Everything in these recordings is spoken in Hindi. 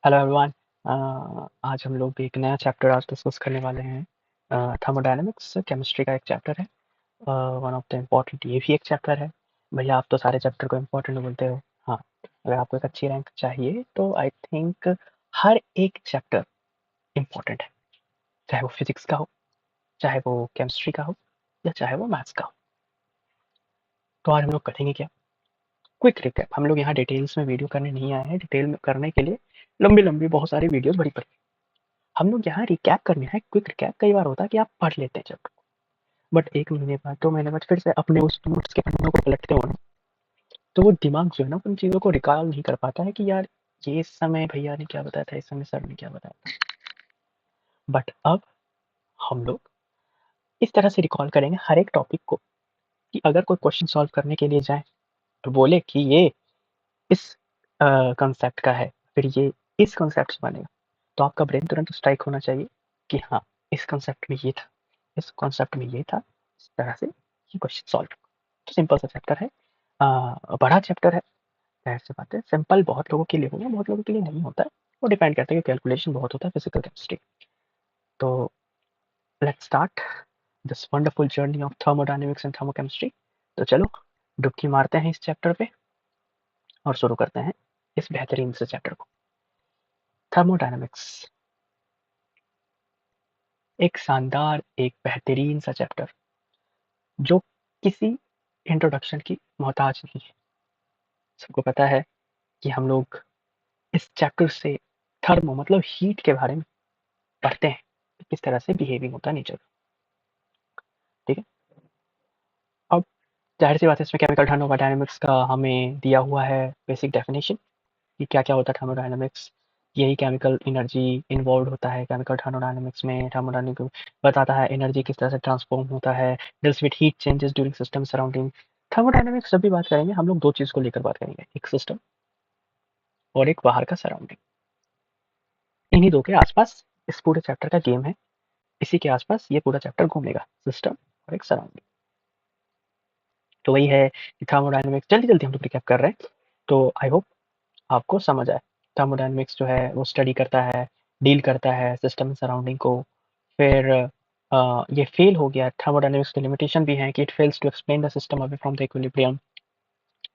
Hello everyone. आज हम लोग एक नया चैप्टर आज डिस्कस करने वाले हैं। थर्मोडायनेमिक्स केमिस्ट्री का एक चैप्टर है। वन ऑफ द इम्पोर्टेंट ये भी एक चैप्टर है। भैया आप तो सारे चैप्टर को इम्पोर्टेंट बोलते हो। हाँ, अगर आपको एक अच्छी रैंक चाहिए तो आई थिंक हर एक चैप्टर इम्पोर्टेंट है, चाहे वो फिजिक्स का हो, चाहे वो केमिस्ट्री का हो, या चाहे वो मैथ्स का हो। तो आज हम लोग करेंगे क्या? Quick recap. हम लोग यहाँ डिटेल्स में वीडियो करने नहीं आए हैं। डिटेल में करने के लिए लंबी लंबी बहुत सारी वीडियोस बड़ी पड़ी। हम लोग यहाँ रिकैप करने हैं। क्विक रिकैप कई बार होता है कि आप पढ़ लेते हैं चैप्टर, बट 1 महीने बाद 2 महीने बाद फिर से अपने उस नोट्स के पन्नों को पलटते हो ना, तो वो दिमाग जो है ना उन चीज़ों को रिकॉल नहीं कर पाता है कि यार ये इस समय भैया ने क्या बताया था, इस समय सर ने क्या बताया था। बट अब हम लोग इस तरह से रिकॉल करेंगे हर एक टॉपिक को कि अगर कोई क्वेश्चन सॉल्व करने के लिए जाए तो बोले कि ये इस कॉन्सेप्ट का है, फिर ये इस कॉन्सेप्ट से बनेगा, तो आपका ब्रेन तुरंत स्ट्राइक होना चाहिए कि हाँ, इस कॉन्सेप्ट में ये था, इस कॉन्सेप्ट में ये था, इस तरह से ये क्वेश्चन सॉल्व। तो सिंपल सा चैप्टर है, बड़ा चैप्टर है। ऐसी बात है, सिंपल बहुत लोगों के लिए होगा, बहुत लोगों के लिए नहीं होता है। वो डिपेंड करता है कि कैलकुलेशन बहुत होता है फिजिकल केमिस्ट्री। तो let's start this wonderful journey of thermodynamics and thermochemistry. तो चलो डुबकी मारते हैं इस चैप्टर पे और शुरू करते हैं इस बेहतरीन से चैप्टर को। थर्मोडायनेमिक्स एक शानदार, एक बेहतरीन सा चैप्टर जो किसी इंट्रोडक्शन की मोहताज नहीं है। सबको पता है कि हम लोग इस चैप्टर से थर्मो मतलब हीट के बारे में पढ़ते हैं, किस तरह से बिहेविंग होता है नेचर। ठीक है, अब जाहिर सी बात है इसमें केमिकल थर्मोडायनेमिक्स का हमें दिया हुआ है बेसिक डेफिनेशन कि क्या क्या होता है थर्मोडायनेमिक्स। यही केमिकल एनर्जी इन्वॉल्व होता है केमिकल थर्मोडायनेमिक्स में। थर्मोडायनेमिक्स बताता है एनर्जी किस तरह से ट्रांसफॉर्म होता है, deals with heat changes during system surrounding. Thermodynamics जब भी बात करेंगे हम लोग दो चीज को लेकर बात करेंगे, एक सिस्टम और एक बाहर का सराउंडिंग। इन्हीं दो के आसपास इस पूरे चैप्टर का गेम है, इसी के आसपास ये पूरा चैप्टर घूमेगा, सिस्टम और एक सराउंडिंग। तो वही है कि थर्मोडायनेमिक्स जल्दी जल्दी हम लोग रिकैप कर रहे हैं, तो आई होप आपको समझ आए। थर्मोडायनेमिक्स जो है वो स्टडी करता है, डील करता है सिस्टम सराउंडिंग को। फिर ये फेल हो गया, थर्मोडायनेमिक्स की लिमिटेशन भी है कि it fails to explain the system away from the equilibrium.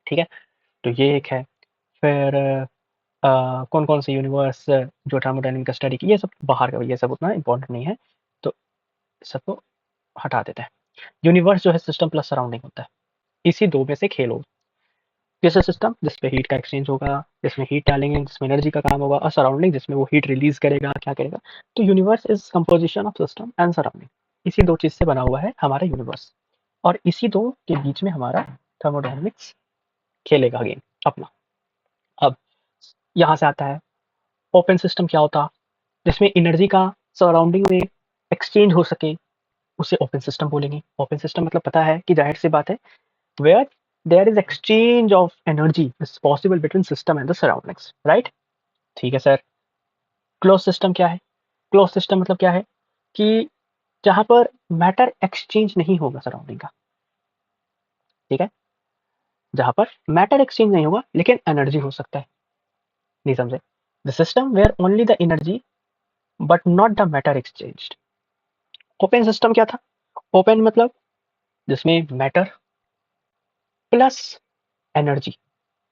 ठीक है, तो ये एक है। फिर कौन कौन से यूनिवर्स जो थर्मोडायनेमिक्स का स्टडी की, ये सब बाहर का, ये सब उतना इंपॉर्टेंट नहीं है, तो सबको हटा देते हैं। यूनिवर्स जो है सिस्टम प्लस सराउंडिंग होता है, इसी दो में से खेल हो। जैसे सिस्टम जिसपे हीट का एक्सचेंज होगा, जिसमें हीट डालेंगे, जिसमें एनर्जी का काम होगा, और सराउंडिंग जिसमें वो हीट रिलीज करेगा, क्या करेगा। तो universe is composition of system and surrounding. इसी दो चीज से बना हुआ है हमारा यूनिवर्स, और इसी दो के बीच में हमारा थर्मोडायनेमिक्स खेलेगा गेम अपना। अब यहाँ से आता है ओपन सिस्टम क्या होता, जिसमें एनर्जी का सराउंडिंग में एक्सचेंज हो सके, उसे ओपन सिस्टम बोलेंगे। ओपन सिस्टम मतलब पता है कि जाहिर सी बात है, where there is exchange of energy is possible between system and the surroundings, right? ठीक है सर। क्लोज सिस्टम क्या है? क्लोज सिस्टम मतलब क्या है कि जहां पर मैटर एक्सचेंज नहीं होगा सराउंडिंग का। ठीक है, जहां पर मैटर एक्सचेंज नहीं होगा लेकिन एनर्जी हो सकता है। नहीं समझे? The system where only the energy but not the matter exchanged. Open system क्या था? ओपन मतलब जिसमें मैटर प्लस एनर्जी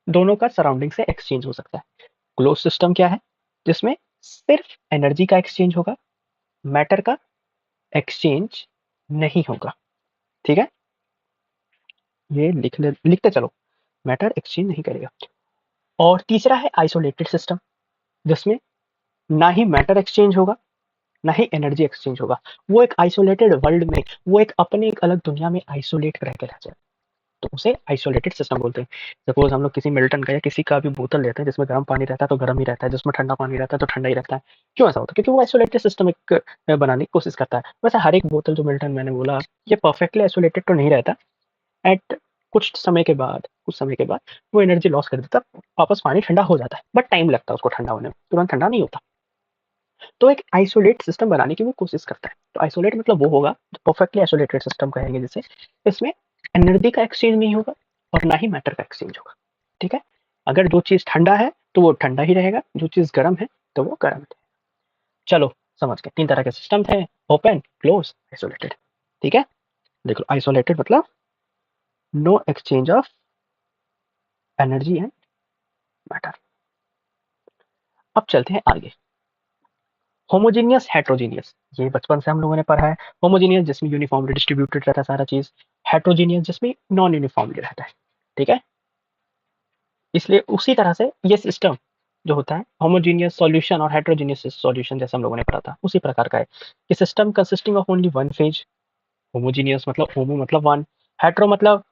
दोनों का सराउंडिंग से एक्सचेंज हो सकता है। क्लोज सिस्टम क्या है? जिसमें सिर्फ एनर्जी का एक्सचेंज होगा, मैटर का एक्सचेंज नहीं होगा। ठीक है, ये लिखते चलो, मैटर एक्सचेंज नहीं करेगा। और तीसरा है आइसोलेटेड सिस्टम, जिसमें ना ही मैटर एक्सचेंज होगा, ना ही एनर्जी एक्सचेंज होगा। वो एक आइसोलेटेड वर्ल्ड में, वो एक अपने एक अलग दुनिया में आइसोलेट रह के रह जाए, तो उसे आइसोलेटेड सिस्टम बोलते हैं। सपोज हम लोग किसी मिल्टन का या किसी का भी बोतल लेते हैं जिसमें गर्म पानी रहता है तो गर्म ही रहता है, जिसमें ठंडा पानी रहता है तो ठंडा ही रहता है। क्यों ऐसा होता है? क्योंकि वो आइसोलेटेड सिस्टम एक बनाने की कोशिश करता है। वैसे हर एक बोतल जो मिल्टन मैंने बोला, ये परफेक्टली आइसोलेटेड तो नहीं रहता। एट कुछ समय के बाद वो एनर्जी लॉस कर देता, वापस पानी ठंडा हो जाता है, बट टाइम लगता है उसको ठंडा होने में, तुरंत ठंडा नहीं होता। तो एक आइसोलेट सिस्टम बनाने की वो कोशिश करता है। तो आइसोलेट मतलब वो होगा जो परफेक्टली आइसोलेटेड सिस्टम कहेंगे जिसे, इसमें एनर्जी का एक्सचेंज नहीं होगा और ना ही मैटर का एक्सचेंज होगा। ठीक है, अगर जो चीज ठंडा है तो वो ठंडा ही रहेगा, जो चीज गर्म है तो वो गर्म थे। चलो समझ गए, 3 तरह के सिस्टम थे, ओपन, क्लोज, आइसोलेटेड। ठीक है, देख लो आइसोलेटेड मतलब no exchange of energy and matter. अब चलते हैं आगे, होमोजीनियस, हेट्रोजीनियस, ये बचपन से हम लोगों ने पढ़ा है। होमोजीनियस जिसमें यूनिफॉर्मली डिस्ट्रीब्यूटेड रहता है सारा चीज, हेट्रोजीनियस जिसमें नॉन यूनिफॉर्मली रहता है। ठीक है, इसलिए उसी तरह से ये सिस्टम जो होता है होमोजीनियस सॉल्यूशन और हेट्रोजीनियस सॉल्यूशन, जैसे हम लोगों ने पढ़ा था उसी प्रकार का है कि system consisting of only one phase, homogeneous मतलब होमो मतलब वन, हेट्रो मतलब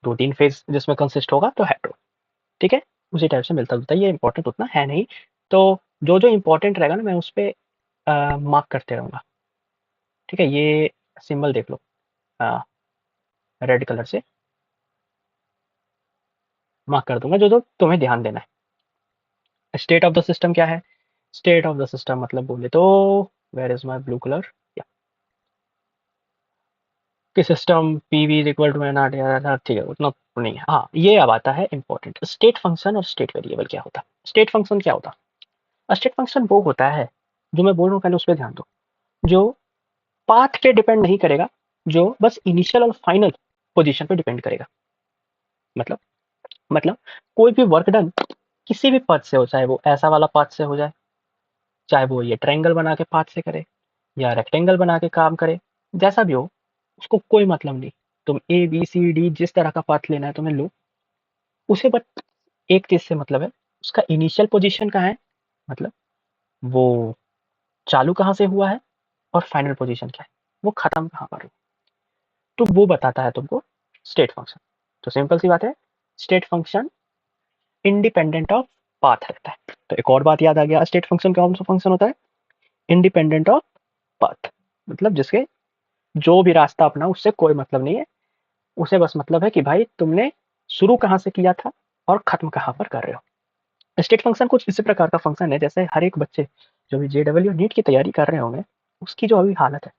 2-3 फेज जिसमें कंसिस्ट होगा तो हेट्रो। ठीक है, उसी टाइप से मिलता जुलता, ये इंपॉर्टेंट उतना है नहीं, तो जो जो इंपॉर्टेंट रहेगा ना मैं उस पर मार्क करते रहूंगा। ठीक है, ये सिंबल देख लो रेड कलर से मार्क कर दूंगा, जो जो तुम्हें ध्यान देना है। स्टेट ऑफ द सिस्टम क्या है, स्टेट ऑफ द सिस्टम मतलब बोले तो where is my blue colour, कि system P V is equal to N R, ठीक है उतना नहीं है। हाँ ये अब आता है इंपॉर्टेंट, स्टेट फंक्शन और स्टेट वेरिएबल क्या होता है। स्टेट फंक्शन क्या होता है, स्टेट फंक्शन वो होता है जो मैं बोल रहा हूँ पहले उस पर ध्यान दो, जो पाथ पे डिपेंड नहीं करेगा, जो बस इनिशियल और फाइनल पोजीशन पे डिपेंड करेगा। मतलब मतलब कोई भी वर्क डन किसी भी पथ से हो, चाहे वो ऐसा वाला पाथ से हो जाए, चाहे वो ये ट्रायंगल बना के पाथ से करे या रेक्टेंगल बना के काम करे, जैसा भी हो उसको कोई मतलब नहीं। तुम ए बी सी डी जिस तरह का पाथ लेना है तुम्हें लो, उसे बट एक चीज से मतलब है, उसका इनिशियल पोजीशन कहाँ है, मतलब वो चालू कहाँ से हुआ है और फाइनल पोजीशन क्या है, वो खत्म कहाँ पर है, तो वो बताता है तुमको स्टेट फंक्शन। तो सिंपल सी बात है, state function independent of path रहता है। तो एक और बात याद आ गया, स्टेट फंक्शन कौन सा फंक्शन होता है, इंडिपेंडेंट ऑफ पाथ, मतलब जिसके जो भी रास्ता अपना उससे कोई मतलब नहीं है, उसे बस मतलब है कि भाई तुमने शुरू कहाँ से किया था और खत्म कहाँ पर कर रहे हो। स्टेट फंक्शन कुछ इसी प्रकार का फंक्शन है जैसे हर एक बच्चे जो भी जेडब्ल्यू नीट की तैयारी कर रहे होंगे उसकी जो अभी हालत है,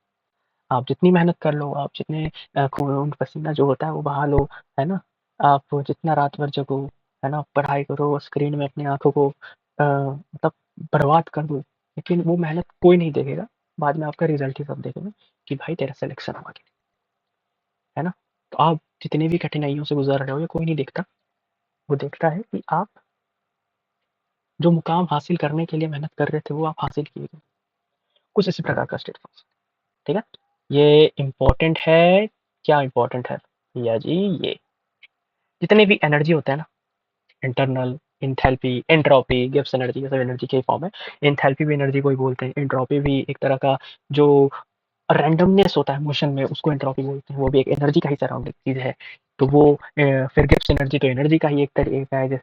आप जितनी मेहनत कर लो, आप जितने खून पसीना जो होता है वो बहा लो, है ना, आप जितना रात भर जगो, है ना, पढ़ाई करो, स्क्रीन में अपनी आंखों को मतलब बर्बाद कर दो, लेकिन वो मेहनत कोई नहीं देखेगा, बाद में आपका रिजल्ट ही सब देखेगा कि भाई तेरा सिलेक्शन हुआ कि नहीं, है ना। तो आप जितनी भी कठिनाइयों से गुजर रहे हो ये कोई नहीं देखता, वो देखता है कि आप जो मुकाम हासिल करने के लिए मेहनत कर रहे थे वो आप हासिल किए गए, कुछ इसी प्रकार का स्टेट फंक्शन। ठीक है, ये इंपॉर्टेंट है। क्या इंपॉर्टेंट है भैया जी, ये जितने भी एनर्जी होते हैं ना, internal, enthalpy, entropy, Gibbs energy, ये सब एनर्जी के फॉर्म है। इंथैल्पी भी एनर्जी को ही बोलते हैं, एंट्रोपी भी एक तरह का जो रैंडमनेस होता है मोशन में उसको एंट्रोपी बोलते हैं, वो भी एक एनर्जी का ही सराउंडिंग चीज है। तो वो फिर गिब्स एनर्जी तो एनर्जी का ही एक तरीका है,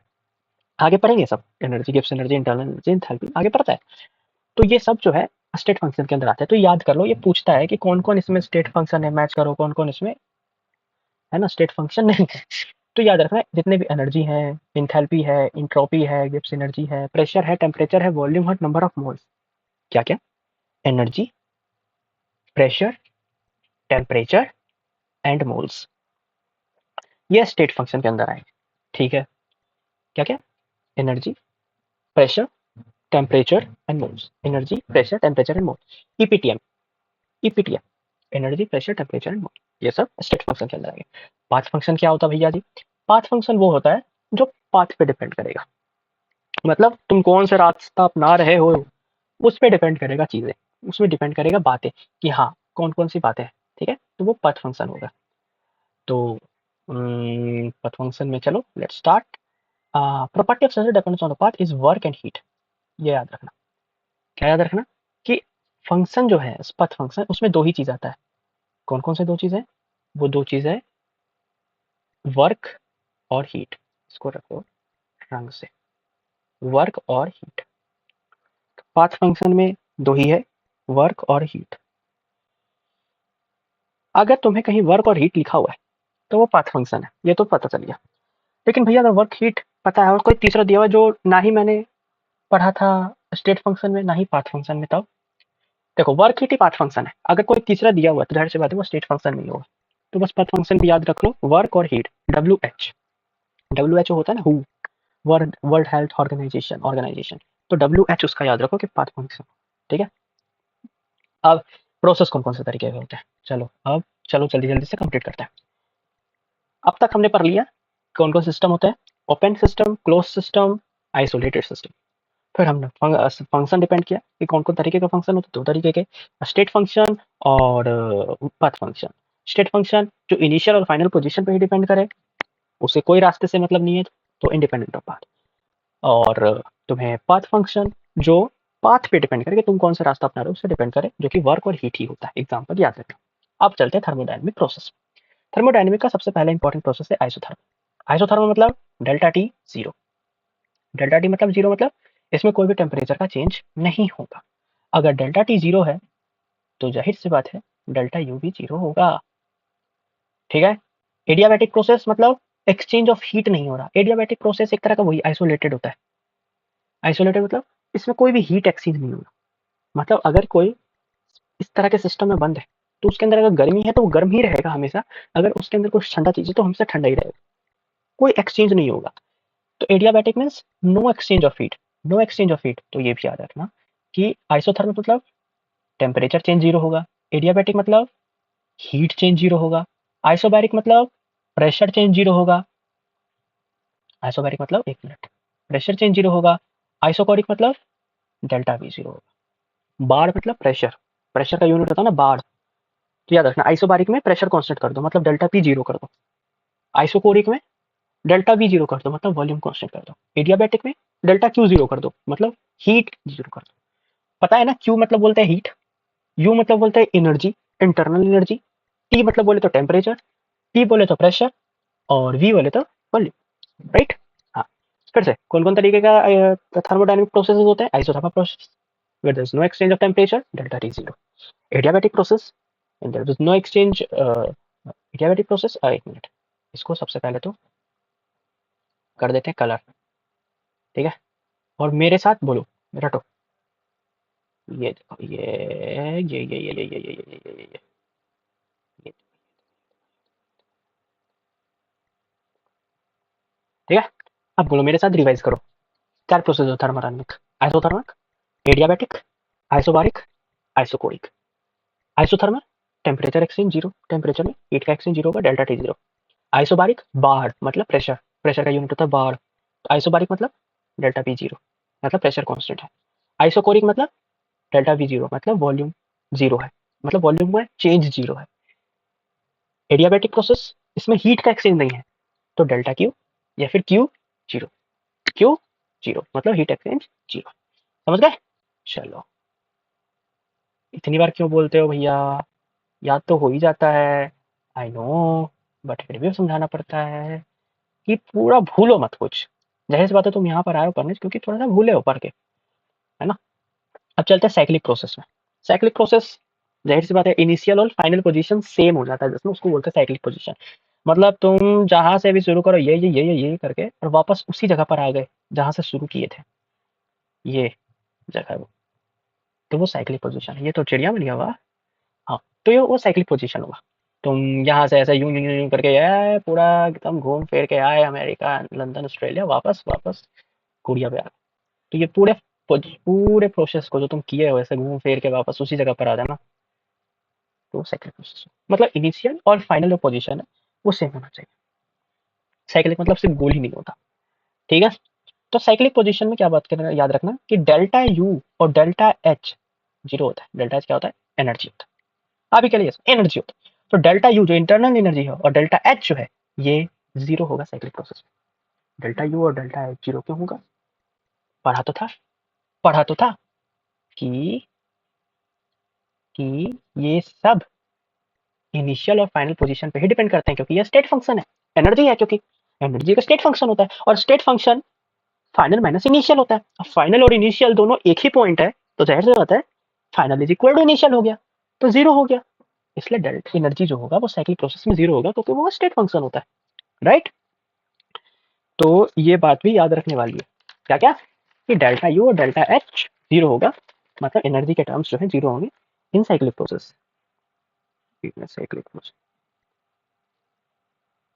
आगे पढ़ेंगे सब, energy, Gibbs energy, internal energy, enthalpy आगे पढ़ता है। तो ये सब जो है स्टेट फंक्शन के अंदर आता है। तो याद कर लो, ये पूछता है कि कौन कौन इसमें स्टेट फंक्शन है, मैच करो कौन कौन इसमें है ना स्टेट फंक्शन नहीं है। तो याद रखना जितने भी एनर्जी है, इंथैल्पी है, इंट्रोपी है, गिब्स एनर्जी है, प्रेशर है, टेम्परेचर है, वॉल्यूम है, नंबर ऑफ मोल्स, क्या क्या, energy, pressure, temperature and moles, ये स्टेट फंक्शन के अंदर आएंगे। ठीक है, क्या क्या, energy, pressure, temperature and moles, energy, pressure, temperature and moles, EPTM, EPTM, energy, pressure, temperature and mole, ये सब स्टेट फंक्शन के अंदर आएंगे। पाथ फंक्शन क्या होता है भैया जी, पाथ फंक्शन वो होता है जो पाथ पे डिपेंड करेगा, मतलब तुम कौन सा रास्ता अपना रहे हो उस पे डिपेंड करेगा चीजें, उसमें डिपेंड करेगा बातें कि हाँ कौन कौन सी बातें हैं। ठीक है, तो वो पथ फंक्शन होगा। तो पथ फंक्शन में चलो let's start. Property of sensor depends on the path is work and heat, ये याद रखना। क्या याद रखना कि फंक्शन जो है पथ फंक्शन उसमें दो ही चीज आता है, कौन कौन से दो चीजें, वो दो चीज है वर्क और हीट, इसको रखो रंग से, वर्क और हीट। पाथ फंक्शन में दो ही है, वर्क और हीट। अगर तुम्हें कहीं वर्क और हीट लिखा हुआ है तो वो पाथ फंक्शन है, ये तो पता चल गया। लेकिन भैया अगर वर्क हीट पता है और कोई तीसरा दिया हुआ जो ना ही मैंने पढ़ा था स्टेट फंक्शन में ना ही पाथ फंक्शन में, तब देखो वर्क हीट ही पाथ फंक्शन है, अगर कोई तीसरा दिया हुआ है तो जाहिर सी बात है वो स्टेट फंक्शन नहीं होगा। तो बस पाथ फंक्शन भी याद रख लो, वर्क और heat, W H, W H होता है ना who, world world health organization, organization, तो WH उसका याद रखो कि पाथ फंक्शन, ठीक है। अब प्रोसेस कौन कौन से तरीके के होते हैं, चलो जल्दी जल्दी से कंप्लीट करते हैं। अब तक हमने पढ़ लिया कौन कौन सिस्टम होते हैं, open system, close system, isolated system. फिर हमने फंक्शन डिपेंड किया कि कौन कौन तरीके का फंक्शन होता है, दो तरीके के, स्टेट फंक्शन और पाथ फंक्शन। स्टेट फंक्शन जो इनिशियल और फाइनल पोजीशन पे ही डिपेंड करे, उसे कोई रास्ते से मतलब नहीं है, तो इंडिपेंडेंट ऑफ पाथ। और तुम्हें पाथ फंक्शन जो पाथ पे डिपेंड करे कि तुम कौन सा रास्ता अपना रहे हो, उससे डिपेंड करे, जो कि वर्क और हीट ही होता है। एग्जाम्पल याद रखना। अब चलते हैं थर्मोडायनेमिक प्रोसेस। थर्मोडायनेमिक का सबसे पहला इंपॉर्टेंट प्रोसेस है आइसोथर्मल। आइसोथर्मल मतलब delta T zero. Delta T मतलब जीरो, मतलब इसमें कोई भी टेम्परेचर का चेंज नहीं होगा। अगर डेल्टा टी जीरो है तो जाहिर सी बात है डेल्टा यू भी जीरो होगा, ठीक है। एडियाबैटिक प्रोसेस मतलब एक्सचेंज ऑफ हीट नहीं हो रहा। एडियाबैटिक प्रोसेस एक तरह का वही आइसोलेटेड होता है। आइसोलेटेड मतलब इसमें कोई भी हीट एक्सचेंज नहीं होगा। मतलब अगर कोई इस तरह के सिस्टम में बंद है तो उसके अंदर अगर गर्मी है तो वो गर्म ही रहेगा हमेशा, अगर उसके अंदर कुछ ठंडा चीज है तो हमेशा ठंडा ही रहेगा, कोई एक्सचेंज नहीं होगा। तो adiabatic means no exchange of heat. No exchange of heat, तो ये भी याद रखना कि आइसोथर्मल मतलब टेम्परेचर चेंज जीरो होगा, एडियाबैटिक मतलब हीट चेंज जीरो होगा, आइसोबैरिक मतलब प्रेशर चेंज जीरो होगा। आइसोबैरिक मतलब एक मिनट, प्रेशर चेंज जीरो होगा। आइसोकोरिक मतलब डेल्टा वी जीरो होगा। बार मतलब प्रेशर, प्रेशर का यूनिट होता है ना बार, तो याद रखना आइसोबारिक में प्रेशर कांस्टेंट कर दो मतलब डेल्टा पी जीरो कर दो। आइसोकोरिक में डेल्टा वी जीरो कर दो मतलब वॉल्यूम कांस्टेंट कर दो। एडियाबैटिक में डेल्टा क्यू जीरो कर दो मतलब हीट जीरो कर दो। पता है ना, क्यू मतलब बोलते हैं हीट, यू मतलब बोलते हैं एनर्जी, इंटरनल एनर्जी, टी मतलब बोले तो टेम्परेचर, टी बोले तो प्रेशर, और वी बोले तो वॉल्यूम, राइट। हाँ, फिर से कौन कौन तरीके का थर्मोडायनेमिक प्रोसेस होते हैं। Isothermal process where there is no exchange of temperature, delta T zero. Adiabatic process and there is no exchange, adiabatic process, एक मिनट, इसको सबसे पहले तो कर देते हैं कलर, ठीक है। और मेरे साथ बोलो, रटो, ये देखो, ये, ठीक है। अब बोलो मेरे साथ, रिवाइज करो। चार प्रोसेस होता है thermodynamic, isothermal, adiabatic, isobaric, isochoric. Isothermal temperature exchange zero, temperature में हीट का एक्सचेंज जीरो होगा, डेल्टा टी जीरो। आइसोबारिक बार मतलब प्रेशर, प्रेशर का यूनिट होता है बार, तो आइसोबारिक मतलब डेल्टा पी जीरो मतलब प्रेशर कांस्टेंट है। आइसोकोरिक मतलब डेल्टा वी जीरो मतलब वॉल्यूम जीरो है, मतलब वॉल्यूम में चेंज जीरो है। एडियाबैटिक प्रोसेस, इसमें हीट का एक्सचेंज नहीं है, तो डेल्टा क्यू या फिर क्यू जीरो, क्यू जीरो मतलब हीट एक्सचेंज जीरो। समझ गए? चलो, इतनी बार क्यों बोलते हो भैया, याद तो हो ही जाता है, आई नो, बट फिर भी समझाना पड़ता है कि पूरा भूलो मत कुछ। जाहिर सी बात है तुम यहाँ पर आए हो पढ़ने क्योंकि थोड़ा सा भूले हो पढ़ के, है ना। अब चलते हैं साइक्लिक प्रोसेस में। साइक्लिक प्रोसेस, जाहिर सी बात है इनिशियल और फाइनल पोजीशन सेम हो जाता है, जिसमें उसको बोलते हैं साइक्लिक पोजीशन। मतलब तुम जहां से भी शुरू करो ये करके और वापस उसी जगह पर आ गए जहां से शुरू किए थे, ये जगह है वो, तो वो साइक्लिक पोजीशन है। ये तो चिड़िया बन गया हुआ। हाँ, तो ये वो साइक्लिक पोजीशन होगा। तुम यहाँ से ऐसे यूं करके आए, पूरा एकदम घूम फिर के आए अमेरिका, लंदन, ऑस्ट्रेलिया, वापस वापस कोरिया पे आ गए। तो ये पूरे प्रोसेस को जो तुम किए हो ऐसे घूम फिर के वापस उसी जगह पर आ जाना, तो साइक्लिक प्रोसेस मतलब इनिशियल और फाइनल जो पोजीशन है वो सेम होना चाहिए। साइक्लिक मतलब सिर्फ गोल ही नहीं होता, ठीक है। तो साइक्लिक पोजीशन में क्या बात करना, याद रखना कि डेल्टा यू और डेल्टा एच जीरो होता है। डेल्टा एच क्या होता है, एनर्जी होता है, अभी के लिए एनर्जी होता है। तो डेल्टा यू जो इंटरनल एनर्जी है और डेल्टा एच जो है ये जीरो होगा साइक्लिक प्रोसेस में। डेल्टा यू और डेल्टा एच जीरो क्यों होगा, पढ़ा तो था, पढ़ा तो था कि ये सब इनिशियल और फाइनल पोजीशन पे ही डिपेंड करते हैं, क्योंकि ये स्टेट फंक्शन है, एनर्जी है, क्योंकि एनर्जी का स्टेट फंक्शन होता है, और state function final minus initial होता है। अब फाइनल और इनिशियल दोनों एक ही पॉइंट है, तो जाहिर सी बात है final is equal to initial हो गया, तो जीरो हो गया। इसलिए डेल्टा एनर्जी जो होगा वो साइक्लिक प्रोसेस में जीरो होगा, क्योंकि वो स्टेट फंक्शन होता है, राइट। तो ये बात भी याद रखने वाली है, क्या क्या, कि डेल्टा यू और डेल्टा एच जीरो होगा, मतलब एनर्जी के टर्म्स जो है जीरो होंगे इन साइक्लिक प्रोसेस, साइक्लिक प्रोसेस।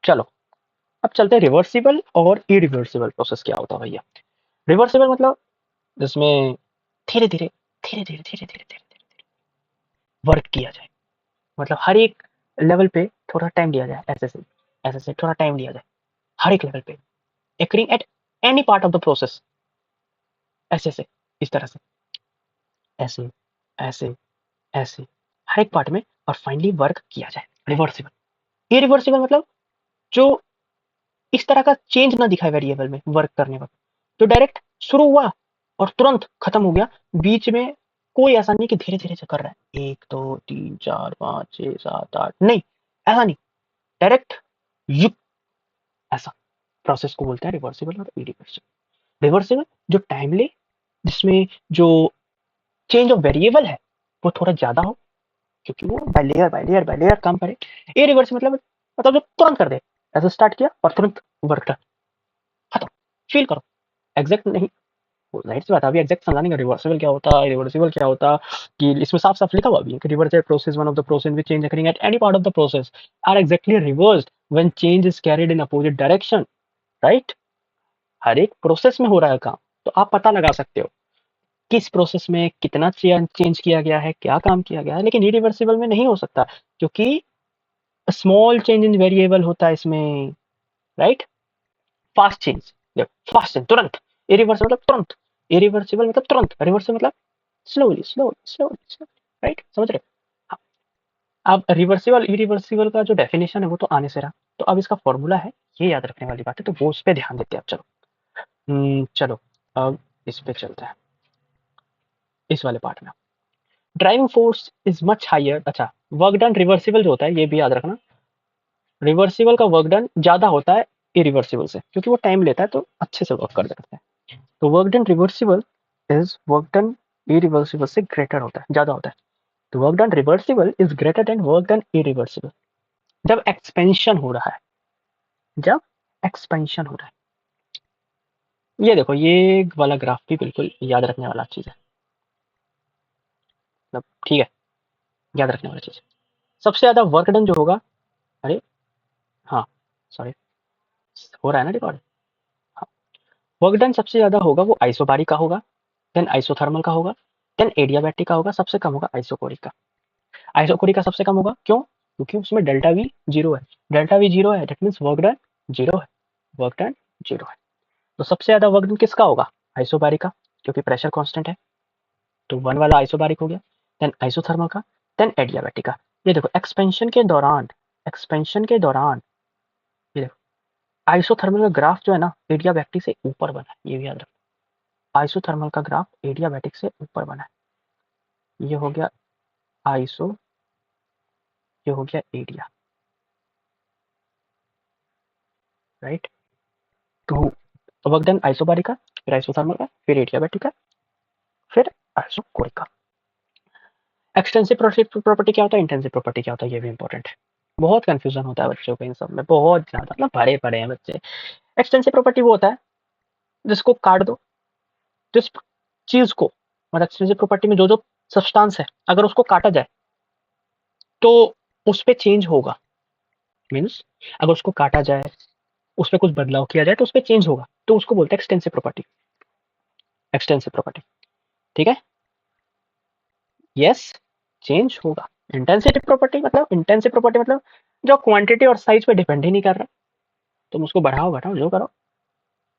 चलो, अब चलते हैं रिवर्सिबल और इरिवर्सिबल प्रोसेस क्या होता है भैया। रिवर्सिबल मतलब जिसमें धीरे धीरे धीरे धीरे धीरे धीरे धीरे वर्क किया जाए, मतलब हर एक लेवल पे थोड़ा टाइम दिया जाए, ऐसे थोड़ा टाइम दिया जाए हर एक लेवल पे, occurring at any part of the process, ऐसे इस तरह से, ऐसे ऐसे ऐसे हर एक पार्ट में, और फाइनली वर्क किया जाए रिवर्सिबल। इरिवर्सिबल मतलब जो इस तरह का चेंज ना दिखाए वेरिएबल में वर्क करने वक्त, जो डायरेक्ट शुरू हुआ और तुरंत खत्म हो गया, बीच में कोई ऐसा नहीं कि धीरे धीरे से कर रहा है 1 2 3 4 5 6 7 8, नहीं, ऐसा नहीं, डायरेक्ट युग, ऐसा प्रोसेस को बोलते हैं रिवर्सिबल और इरिवर्सिबल। रिवर्सिबल जो टाइमली, जिसमें जो चेंज ऑफ वेरिएबल है वो थोड़ा ज्यादा हो, क्योंकि वो बाय लेयर काम करे। इरिवर्सिबल मतलब जो तुरंत कर दे, ऐसे स्टार्ट किया और तुरंत वर्क खत्म, फील करो, एग्जैक्ट नहीं, जाहिर सी बात है अभी एग्जैक्ट समझाने का रिवर्सिबल क्या होता है, रिवर्सिबल क्या होता, कि इसमें साफ साफ लिखा हुआ भी है कि reversible process one of the process which change occurring at any part of the process are exactly reversed when change is carried in opposite direction, right. हर एक प्रोसेस में हो रहा है काम, तो आप पता लगा सकते हो किस प्रोसेस में कितना चेंज किया गया है, क्या काम किया गया है, लेकिन इरिवर्सिबल में नहीं हो सकता, क्योंकि स्मॉल चेंज इन वेरिएबल होता है इसमें, right. Fast change, fast change तुरंत, इरिवर्सिबल मतलब तुरंत, इरिवर्सिबल मतलब तुरंत, रिवर्सिबल मतलब slowly slowly slowly slowly, right, समझ रहे हो। अब रिवर्सिबल इरिवर्सिबल का जो डेफिनेशन है वो तो आने से रहा, तो अब इसका फॉर्मूला है, ये याद रखने वाली बात है, तो वो उस पर ध्यान देते हैं। अब चलो चलो अब इस पे चलते हैं, इस वाले पार्ट में। Driving force is much higher, अच्छा, वर्क डन रिवर्सिबल जो होता है ये भी याद रखना, रिवर्सिबल का वर्क डन ज्यादा होता है इरिवर्सिबल से, क्योंकि वो टाइम लेता है तो अच्छे से वर्क कर सकते हैं। तो work done reversible is work done irreversible से ग्रेटर होता है, ज्यादा होता है। तो work done reversible is greater than work done irreversible जब एक्सपेंशन हो रहा है, जब एक्सपेंशन हो रहा है। ये देखो, ये वाला ग्राफ भी बिल्कुल याद रखने वाला चीज है, मतलब ठीक है, याद रखने वाला चीज। सबसे ज्यादा वर्क डन जो होगा, अरे हाँ सॉरी, हो रहा है ना रिकॉर्ड, हाँ, वर्क डन सबसे ज्यादा होगा वो आइसोबारिक का होगा, देन आइसोथर्मल का होगा, देन एडियाबैटिक का होगा, सबसे कम होगा आइसोकोरिक का। आइसोकोरिक का सबसे कम होगा, क्यों? क्योंकि उसमें डेल्टा वी जीरो है, डेल्टा वी जीरो है, that means work done zero है, वर्क डन जीरो है। तो सबसे ज्यादा वर्क डन किसका होगा? आइसोबारिक का, क्योंकि प्रेशर कांस्टेंट है, तो वन वाला आइसोबारिक हो गया, देन आइसोथर्मल का, देन एडियाबैटिक का। ये देखो एक्सपेंशन के दौरान, एक्सपेंशन के दौरान, ये देखो आइसोथर्मल का ग्राफ जो है ना एडियाबैटिक से ऊपर बना है, ये भी याद रखो, आइसोथर्मल का ग्राफ एडियाबैटिक से ऊपर बना है। ये हो गया आइसो, ये हो गया एडिया, राइट। तो वर्क डन आइसोबारिक का, फिर आइसोथर्मल का, फिर एडियाबैटिक का, फिर आइसोकोरिक का। एक्सटेंसिव प्रॉपर्टी क्या होता है, इंटेंसिव प्रॉपर्टी क्या होता है, ये भी इंपॉर्टेंट है, बहुत कंफ्यूजन होता है बच्चों को इन सब में, बहुत ज्यादा, मतलब भरे पड़े हैं बच्चे। एक्सटेंसिव प्रॉपर्टी वो होता है जिसको काट दो, जिस चीज को, मतलब एक्सटेंसिव प्रॉपर्टी में जो जो सब्सटेंस है अगर उसको काटा जाए तो उस पर चेंज होगा, मीन्स अगर उसको काटा जाए, उस पर कुछ बदलाव किया जाए तो उस पर चेंज होगा, तो उसको बोलते हैं एक्सटेंसिव प्रॉपर्टी, एक्सटेंसिव प्रॉपर्टी, ठीक है, यस, चेंज होगा। इंटेंसिव प्रॉपर्टी मतलब जो क्वांटिटी और साइज पे डिपेंड ही नहीं कर रहा, तुम उसको बढ़ाओ घटाओ जो करो,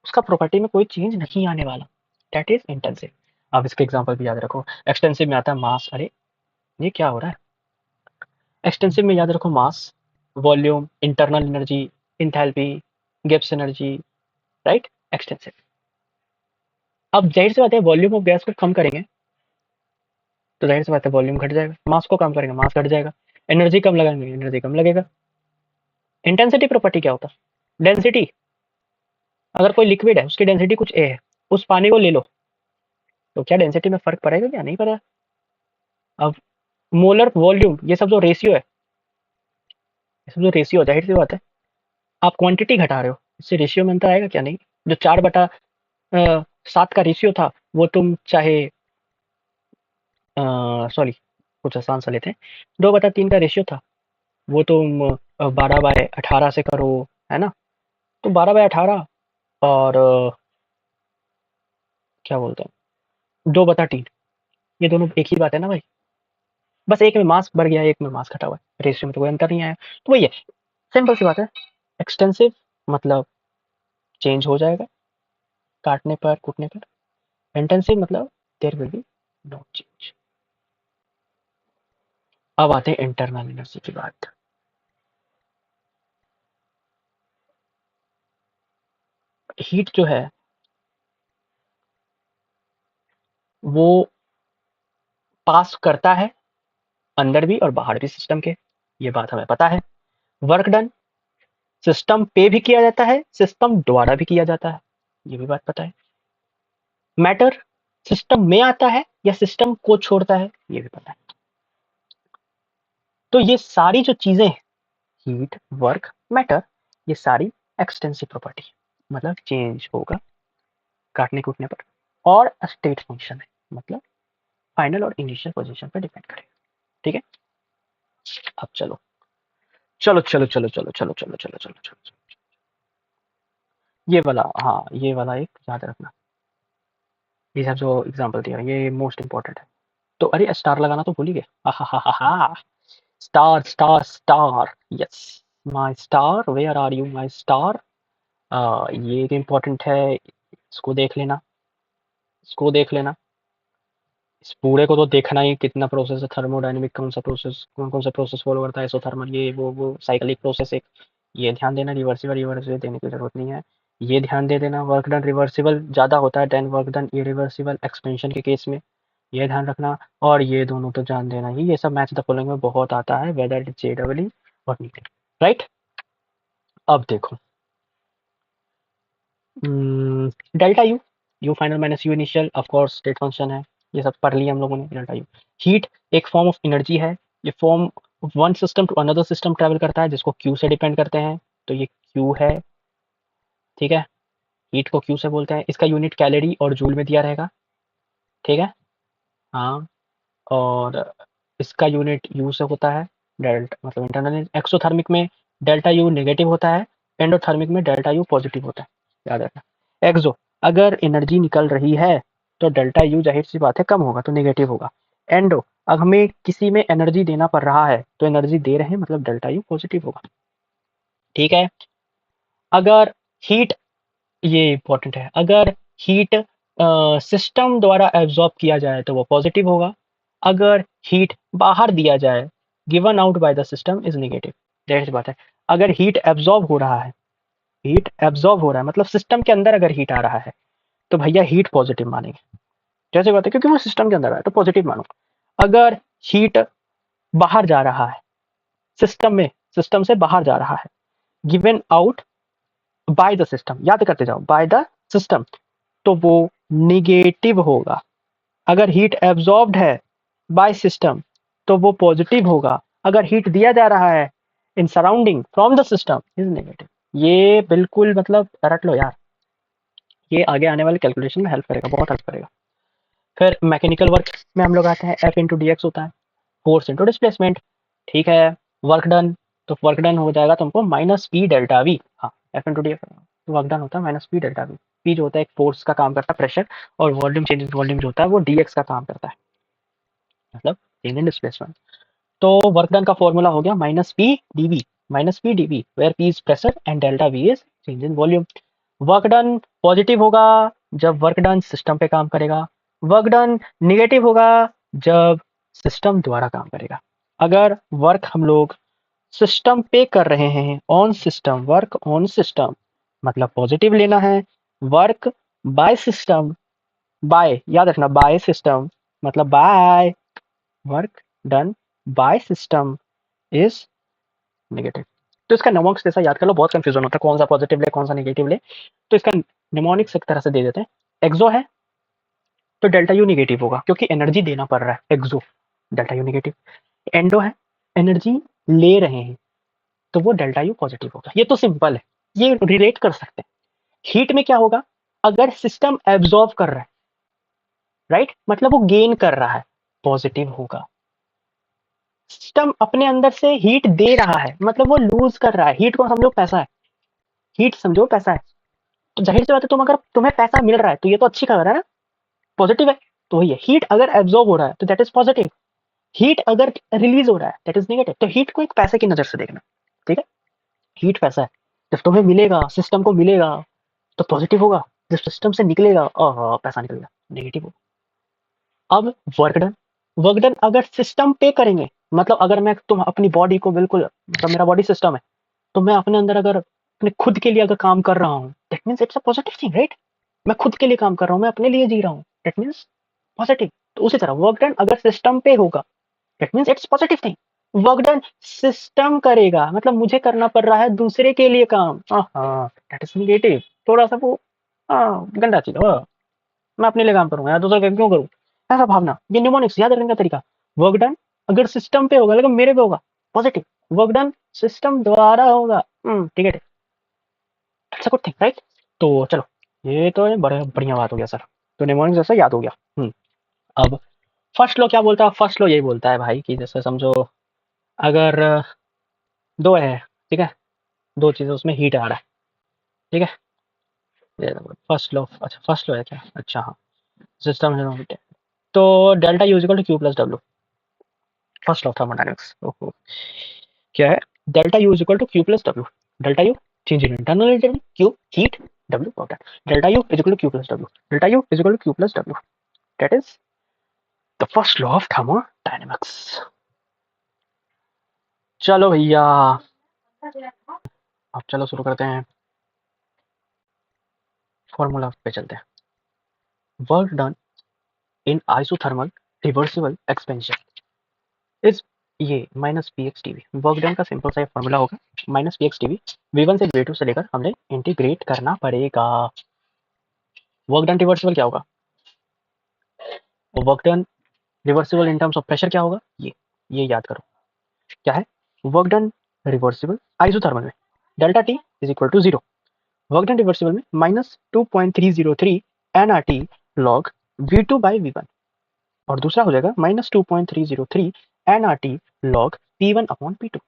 उसका प्रॉपर्टी में कोई चेंज नहीं आने वाला, दैट इज इंटेंसिव। आप इसके एग्जांपल भी याद रखो, एक्सटेंसिव में आता है मास, अरे ये क्या हो रहा है, एक्सटेंसिव में याद रखो mass, volume, internal energy, enthalpy, Gibbs energy, right, extensive. अब जाहिर सी बात है वॉल्यूम ऑफ गैस को कम करेंगे तो जाहिर सी बात है वॉल्यूम घट जाएगा, मास को कम करेंगे मास घट जाएगा, एनर्जी कम लगाएंगे एनर्जी कम लगेगा। इंटेंसिटी प्रॉपर्टी क्या होता है, डेंसिटी, अगर कोई लिक्विड है उसकी डेंसिटी कुछ ए है, उस पानी को ले लो तो क्या डेंसिटी में फर्क पड़ेगा, क्या नहीं पड़ेगा। अब मोलर वॉल्यूम, ये सब जो रेशियो है, ये सब जो रेशियो, जाहिर सी बात है आप क्वांटिटी घटा रहे हो, इससे रेशियो में अंतर आएगा क्या, नहीं। जो 4/7 का रेशियो था वो तुम चाहे, सॉरी कुछ आसान सा लेते हैं, 2/3 का रेशियो था वो तुम 12/18 से करो, है ना। तो 12/18 और क्या बोलते हैं 2/3, ये दोनों एक ही बात है ना भाई। बस एक में मास बढ़ गया, एक में मास घटा हुआ है, रेशियो में तो कोई अंतर नहीं आया। तो वही है, सिंपल सी बात है। एक्सटेंसिव मतलब चेंज हो जाएगा काटने पर कूटने पर, इंटेंसिव मतलब there will be no change. अब आते हैं इंटरनल एनर्जी की बात। हीट जो है वो पास करता है अंदर भी और बाहर भी सिस्टम के, ये बात हमें पता है। वर्क डन सिस्टम पे भी किया जाता है, सिस्टम द्वारा भी किया जाता है, ये भी बात पता है। मैटर सिस्टम में आता है या सिस्टम को छोड़ता है, ये भी पता है। तो ये सारी जो चीजें हैं, हीट, वर्क, मैटर, ये सारी एक्सटेंसिव प्रॉपर्टी, मतलब चेंज होगा काटने कूटने पर, और स्टेट फंक्शन है, मतलब फाइनल और इनिशियल पोजीशन पर डिपेंड करेगा। ठीक है, अब चलो चलो चलो चलो चलो चलो चलो चलो चलो चलो, ये वाला, हाँ ये वाला एक याद रखना, ये सब जो एग्जाम्पल दिया ये मोस्ट इंपॉर्टेंट है। तो अरे स्टार लगाना तो भूल ही गए, हा हा हा हा, star star star, yes my star, where are you my star. ये इम्पोर्टेंट है, इसको देख लेना, इसको देख लेना, इस पूरे को तो देखना ही, कितना प्रोसेस है, थर्मोडायनेमिक कौन सा प्रोसेस, कौन कौन सा प्रोसेस फॉलो करता है, इसोथर्मल, ये वो साइक्लिक प्रोसेस एक, ये ध्यान देना। रिवर्सिबल रिवर्सिबल देने की जरूरत नहीं है, ये ध्यान दे देना। वर्क डन रिवर्सिबल ज़्यादा होता है then work done irreversible expansion के केस में, ये ध्यान रखना। और ये दोनों तो जान देना ही, ये सब मैच द फॉलोइंग में बहुत आता है, वेदर इट JEE और नीट, राइट। अब देखो, delta U, U final minus U initial, of course state function है, ये सब पढ़ लिया हम लोगों ने। डेल्टा यू हीट एक फॉर्म ऑफ एनर्जी है, ये form one system to another system travel करता है, जिसको क्यू से डिपेंड करते हैं, तो ये क्यू है, ठीक है। हीट को क्यू से बोलते हैं, इसका यूनिट कैलोरी और जूल में दिया रहेगा, ठीक है। हाँ, और इसका यूनिट यू से होता है, डेल्टा मतलब इंटरनल। एक्सोथर्मिक में डेल्टा यू नेगेटिव होता है, एंडोथर्मिक में डेल्टा यू पॉजिटिव होता है, याद रखना। एक्सो अगर एनर्जी निकल रही है तो डेल्टा यू जाहिर सी बात है कम होगा, तो नेगेटिव होगा। एंडो अब हमें किसी में एनर्जी देना पड़ रहा है, तो एनर्जी दे रहे हैं मतलब डेल्टा यू पॉजिटिव होगा, ठीक है। अगर हीट, ये इंपॉर्टेंट है, अगर हीट सिस्टम द्वारा एब्जॉर्ब किया जाए तो वो पॉजिटिव होगा, अगर हीट बाहर दिया जाए given out by the system is negative, जाहिर सी बात है। अगर हीट एब्जॉर्ब हो रहा है, हीट एब्जॉर्ब हो रहा है मतलब सिस्टम के अंदर अगर हीट आ रहा है, तो भैया हीट पॉजिटिव मानेंगे, जैसे बात है, क्योंकि वो सिस्टम के अंदर है तो पॉजिटिव मानो। अगर हीट बाहर जा रहा है सिस्टम में, सिस्टम से बाहर जा रहा है, given out by the system, याद करते जाओ, बाय द सिस्टम, तो वो निगेटिव होगा। अगर हीट एब्जॉर्ब्ड है बाय सिस्टम तो वो पॉजिटिव होगा। अगर हीट दिया जा रहा है in surrounding from the system is negative. ये बिल्कुल मतलब रट लो यार, ये आगे आने वाले कैलकुलेशन में हेल्प करेगा, बहुत हेल्प करेगा। फिर मैकेनिकल वर्क में हम लोग आते हैं, F इंटू डी एक्स होता है, फोर्स इंटू डिस्प्लेसमेंट, ठीक है। वर्क डन, तो वर्क डन हो जाएगा तुमको माइनस पी डेल्टा वी, हाँ F into D x, work done होता है minus P delta we. P जो होता है एक फोर्स का काम करता है, प्रेशर, और वॉल्यूम चेंज वॉल्यूम जो होता है वो डी एक्स का काम करता है, मतलब चेंज इन डिस्प्लेसमेंट। तो वर्क डन का फॉर्मूला हो गया minus P dV, minus P dV, where P is pressure and delta V is change in volume. Work done positive होगा जब वर्क डन सिस्टम पे काम करेगा, वर्क डन निगेटिव होगा जब सिस्टम द्वारा काम करेगा। अगर वर्क हम लोग सिस्टम पे कर रहे हैं, on system, work on system, मतलब पॉजिटिव लेना है। वर्क बाय सिस्टम, बाय याद रखना, बाय सिस्टम मतलब by, work done by system is negative. तो इसका नमोनिक्स जैसा याद कर लो, बहुत कंफ्यूजन होता है कौन सा पॉजिटिव ले कौन सा नेगेटिव ले, तो इसका निमोनिक्स एक तरह से दे देते हैं। एक्सो है तो डेल्टा यू नेगेटिव होगा क्योंकि एनर्जी देना पड़ रहा है, एक्सो डेल्टा यू नेगेटिव। एंडो है, एनर्जी ले रहे हैं, तो वो डेल्टा यू पॉजिटिव होगा। ये तो सिंपल है, ये रिलेट कर सकते हैं। हीट में क्या होगा, अगर सिस्टम एब्जॉर्ब कर रहा है, राइट, मतलब वो गेन कर रहा है, पॉजिटिव होगा। सिस्टम अपने अंदर से हीट दे रहा है मतलब वो लूज कर रहा है, हीट को समझो पैसा है, हीट समझो पैसा है, तो जाहिर सी बात है तुम अगर तुम्हें पैसा मिल रहा है तो ये तो अच्छी खबर है ना, पॉजिटिव है, तो वही है, हीट अगर एब्जॉर्ब हो रहा है तो दैट इज पॉजिटिव, हीट अगर रिलीज हो रहा है दैट इज नेगेटिव। तो हीट को एक पैसे की नजर से देखना, ठीक है, हीट पैसा है, जब तुम्हें मिलेगा, सिस्टम को मिलेगा तो पॉजिटिव होगा, जब सिस्टम से निकलेगा पैसा निकल गया, नेगेटिव होगा। अब वर्क डन अगर सिस्टम पे करेंगे, मतलब अगर मैं तुम अपनी बॉडी को बिल्कुल, मतलब मेरा बॉडी सिस्टम है, तो मैं अपने अंदर अगर अपने खुद के लिए अगर काम कर रहा हूँ that means it's a positive thing, right. मैं खुद के लिए काम कर रहा हूँ, मैं अपने लिए जी रहा हूँ, दैट मीन्स पॉजिटिव। तो उसी तरह वर्क डन अगर सिस्टम पे होगा that means it's positive thing. Work done system करेगा, मतलब मुझे करना पड़ रहा है दूसरे के लिए काम, दैट इज नेगेटिव। थोड़ा सा वो गंदा चीज, मैं अपने लिए काम करूंगा यार, दूसरे के क्यों करूँ, ऐसा भावना। ये निमोनिक्स याद रखने का तरीका, वर्क डन अगर सिस्टम पे होगा, लेकिन मेरे पे होगा पॉजिटिव, वर्क डन सिस्टम द्वारा होगा, ठीक है, it's a good thing, right. तो चलो, ये तो बड़ा बढ़िया बात हो गया सर, तो निमोनिक्स जैसा याद हो गया। अब फर्स्ट लॉ क्या बोलता है, फर्स्ट लॉ यही बोलता है भाई कि जैसे समझो अगर दो है, ठीक है, दो चीजें उसमें हीट आ रहा है, ठीक है, फर्स्ट लॉ, अच्छा फर्स्ट लॉ है क्या, अच्छा हाँ, सिस्टम हीट है, तो delta U equal to Q plus W, first law of thermodynamics. ओहो, क्या है, delta U equal to Q plus W, delta U change in internal energy, Q heat, W water, delta U is equal to Q plus W, delta U is equal to Q plus W, that is the first law of thermodynamics. चलो भैया, अब चलो शुरू करते हैं, फॉर्मूला पे चलते हैं। Work done in isothermal reversible expansion is ये minus P X T V. Work done का सिंपल सा फॉर्मूला होगा minus P X T V, V one से वी टू से लेकर हमने इंटीग्रेट करना पड़ेगा। वर्क डन रिवर्सिबल क्या होगा, work done reversible in terms of pressure क्या होगा, ये याद करो, क्या है, वर्क डन रिवर्सिबल आइसोथर्मल में delta T is equal to zero, work done reversible में minus 2.303 N R T log V two by V one, और दूसरा हो जाएगा minus 2.303 N R T log P one upon P two.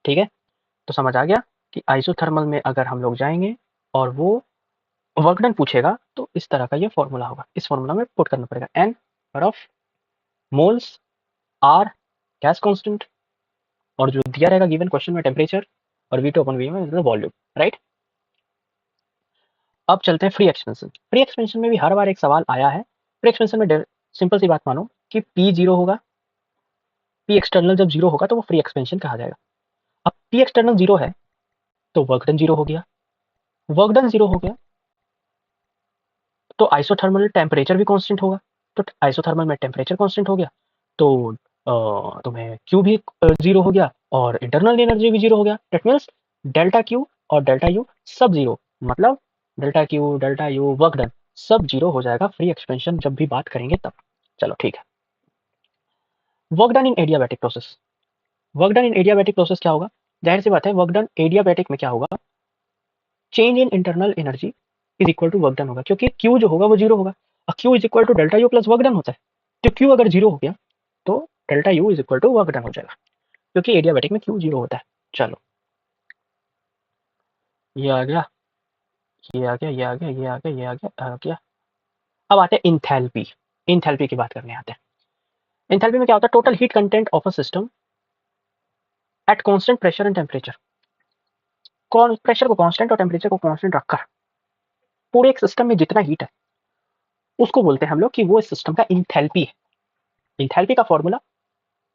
ठीक है, तो समझ आ गया कि आइसोथर्मल में अगर हम लोग जाएंगे और वो वर्क डन पूछेगा तो इस तरह का ये फॉर्मूला होगा, इस फॉर्मूला में पुट करना पड़ेगा, एन पर of moles, R gas constant, और जो दिया रहेगा गिवन क्वेश्चन में टेम्परेचर, और V two upon V one volume, right. अब चलते हैं फ्री एक्सपेंशन। फ्री एक्सपेंशन में भी हर बार एक सवाल आया है। फ्री एक्सपेंशन में सिंपल सी बात मानो कि पी जीरो होगा, पी एक्सटर्नल जब जीरो होगा तो वो फ्री एक्सपेंशन कहा जाएगा। अब पी एक्सटर्नल जीरो है तो वर्क डन जीरो हो गया, वर्क डन जीरो हो गया तो आइसोथर्मल टेम्परेचर भी कांस्टेंट होगा, तो आइसोथर्मल में टेम्परेचर कांस्टेंट हो गया तो तुम्हें क्यू भी जीरो हो गया और इंटरनल एनर्जी भी जीरो हो गया, दैट मीन्स डेल्टा क्यू और डेल्टा यू सब जीरो, मतलब delta Q delta U work done सब जीरो हो जाएगा फ्री एक्सपेंशन जब भी बात करेंगे तब। चलो ठीक है, वर्क डन इन एडियाबैटिक प्रोसेस, वर्क डन इन एडियाबैटिक प्रोसेस क्या होगा, जाहिर सी बात है वर्क डन एडियाबैटिक में क्या होगा, change in internal energy is equal to work done होगा, क्योंकि क्यू जो होगा वो जीरो होगा, और Q is equal to delta U plus work done होता है, तो क्यू अगर जीरो हो गया तो delta U is equal to work done हो जाएगा, क्योंकि एडियाबैटिक में क्यू जीरो होता है। चलो, ये आ गया, ये आ गया, ये आ गया, ये आ गया, ये आ गया। अब आते हैं इंथैल्पी, इंथैल्पी की बात करने आते हैं। इंथैल्पी में क्या होता है, total heat content of a system eight constant pressure and temperature, pressure को कांस्टेंट और टेम्परेचर को कांस्टेंट रखकर पूरे एक सिस्टम में जितना हीट है उसको बोलते हैं हम लोग कि वो इस सिस्टम का इंथैल्पी है। इंथैल्पी का formula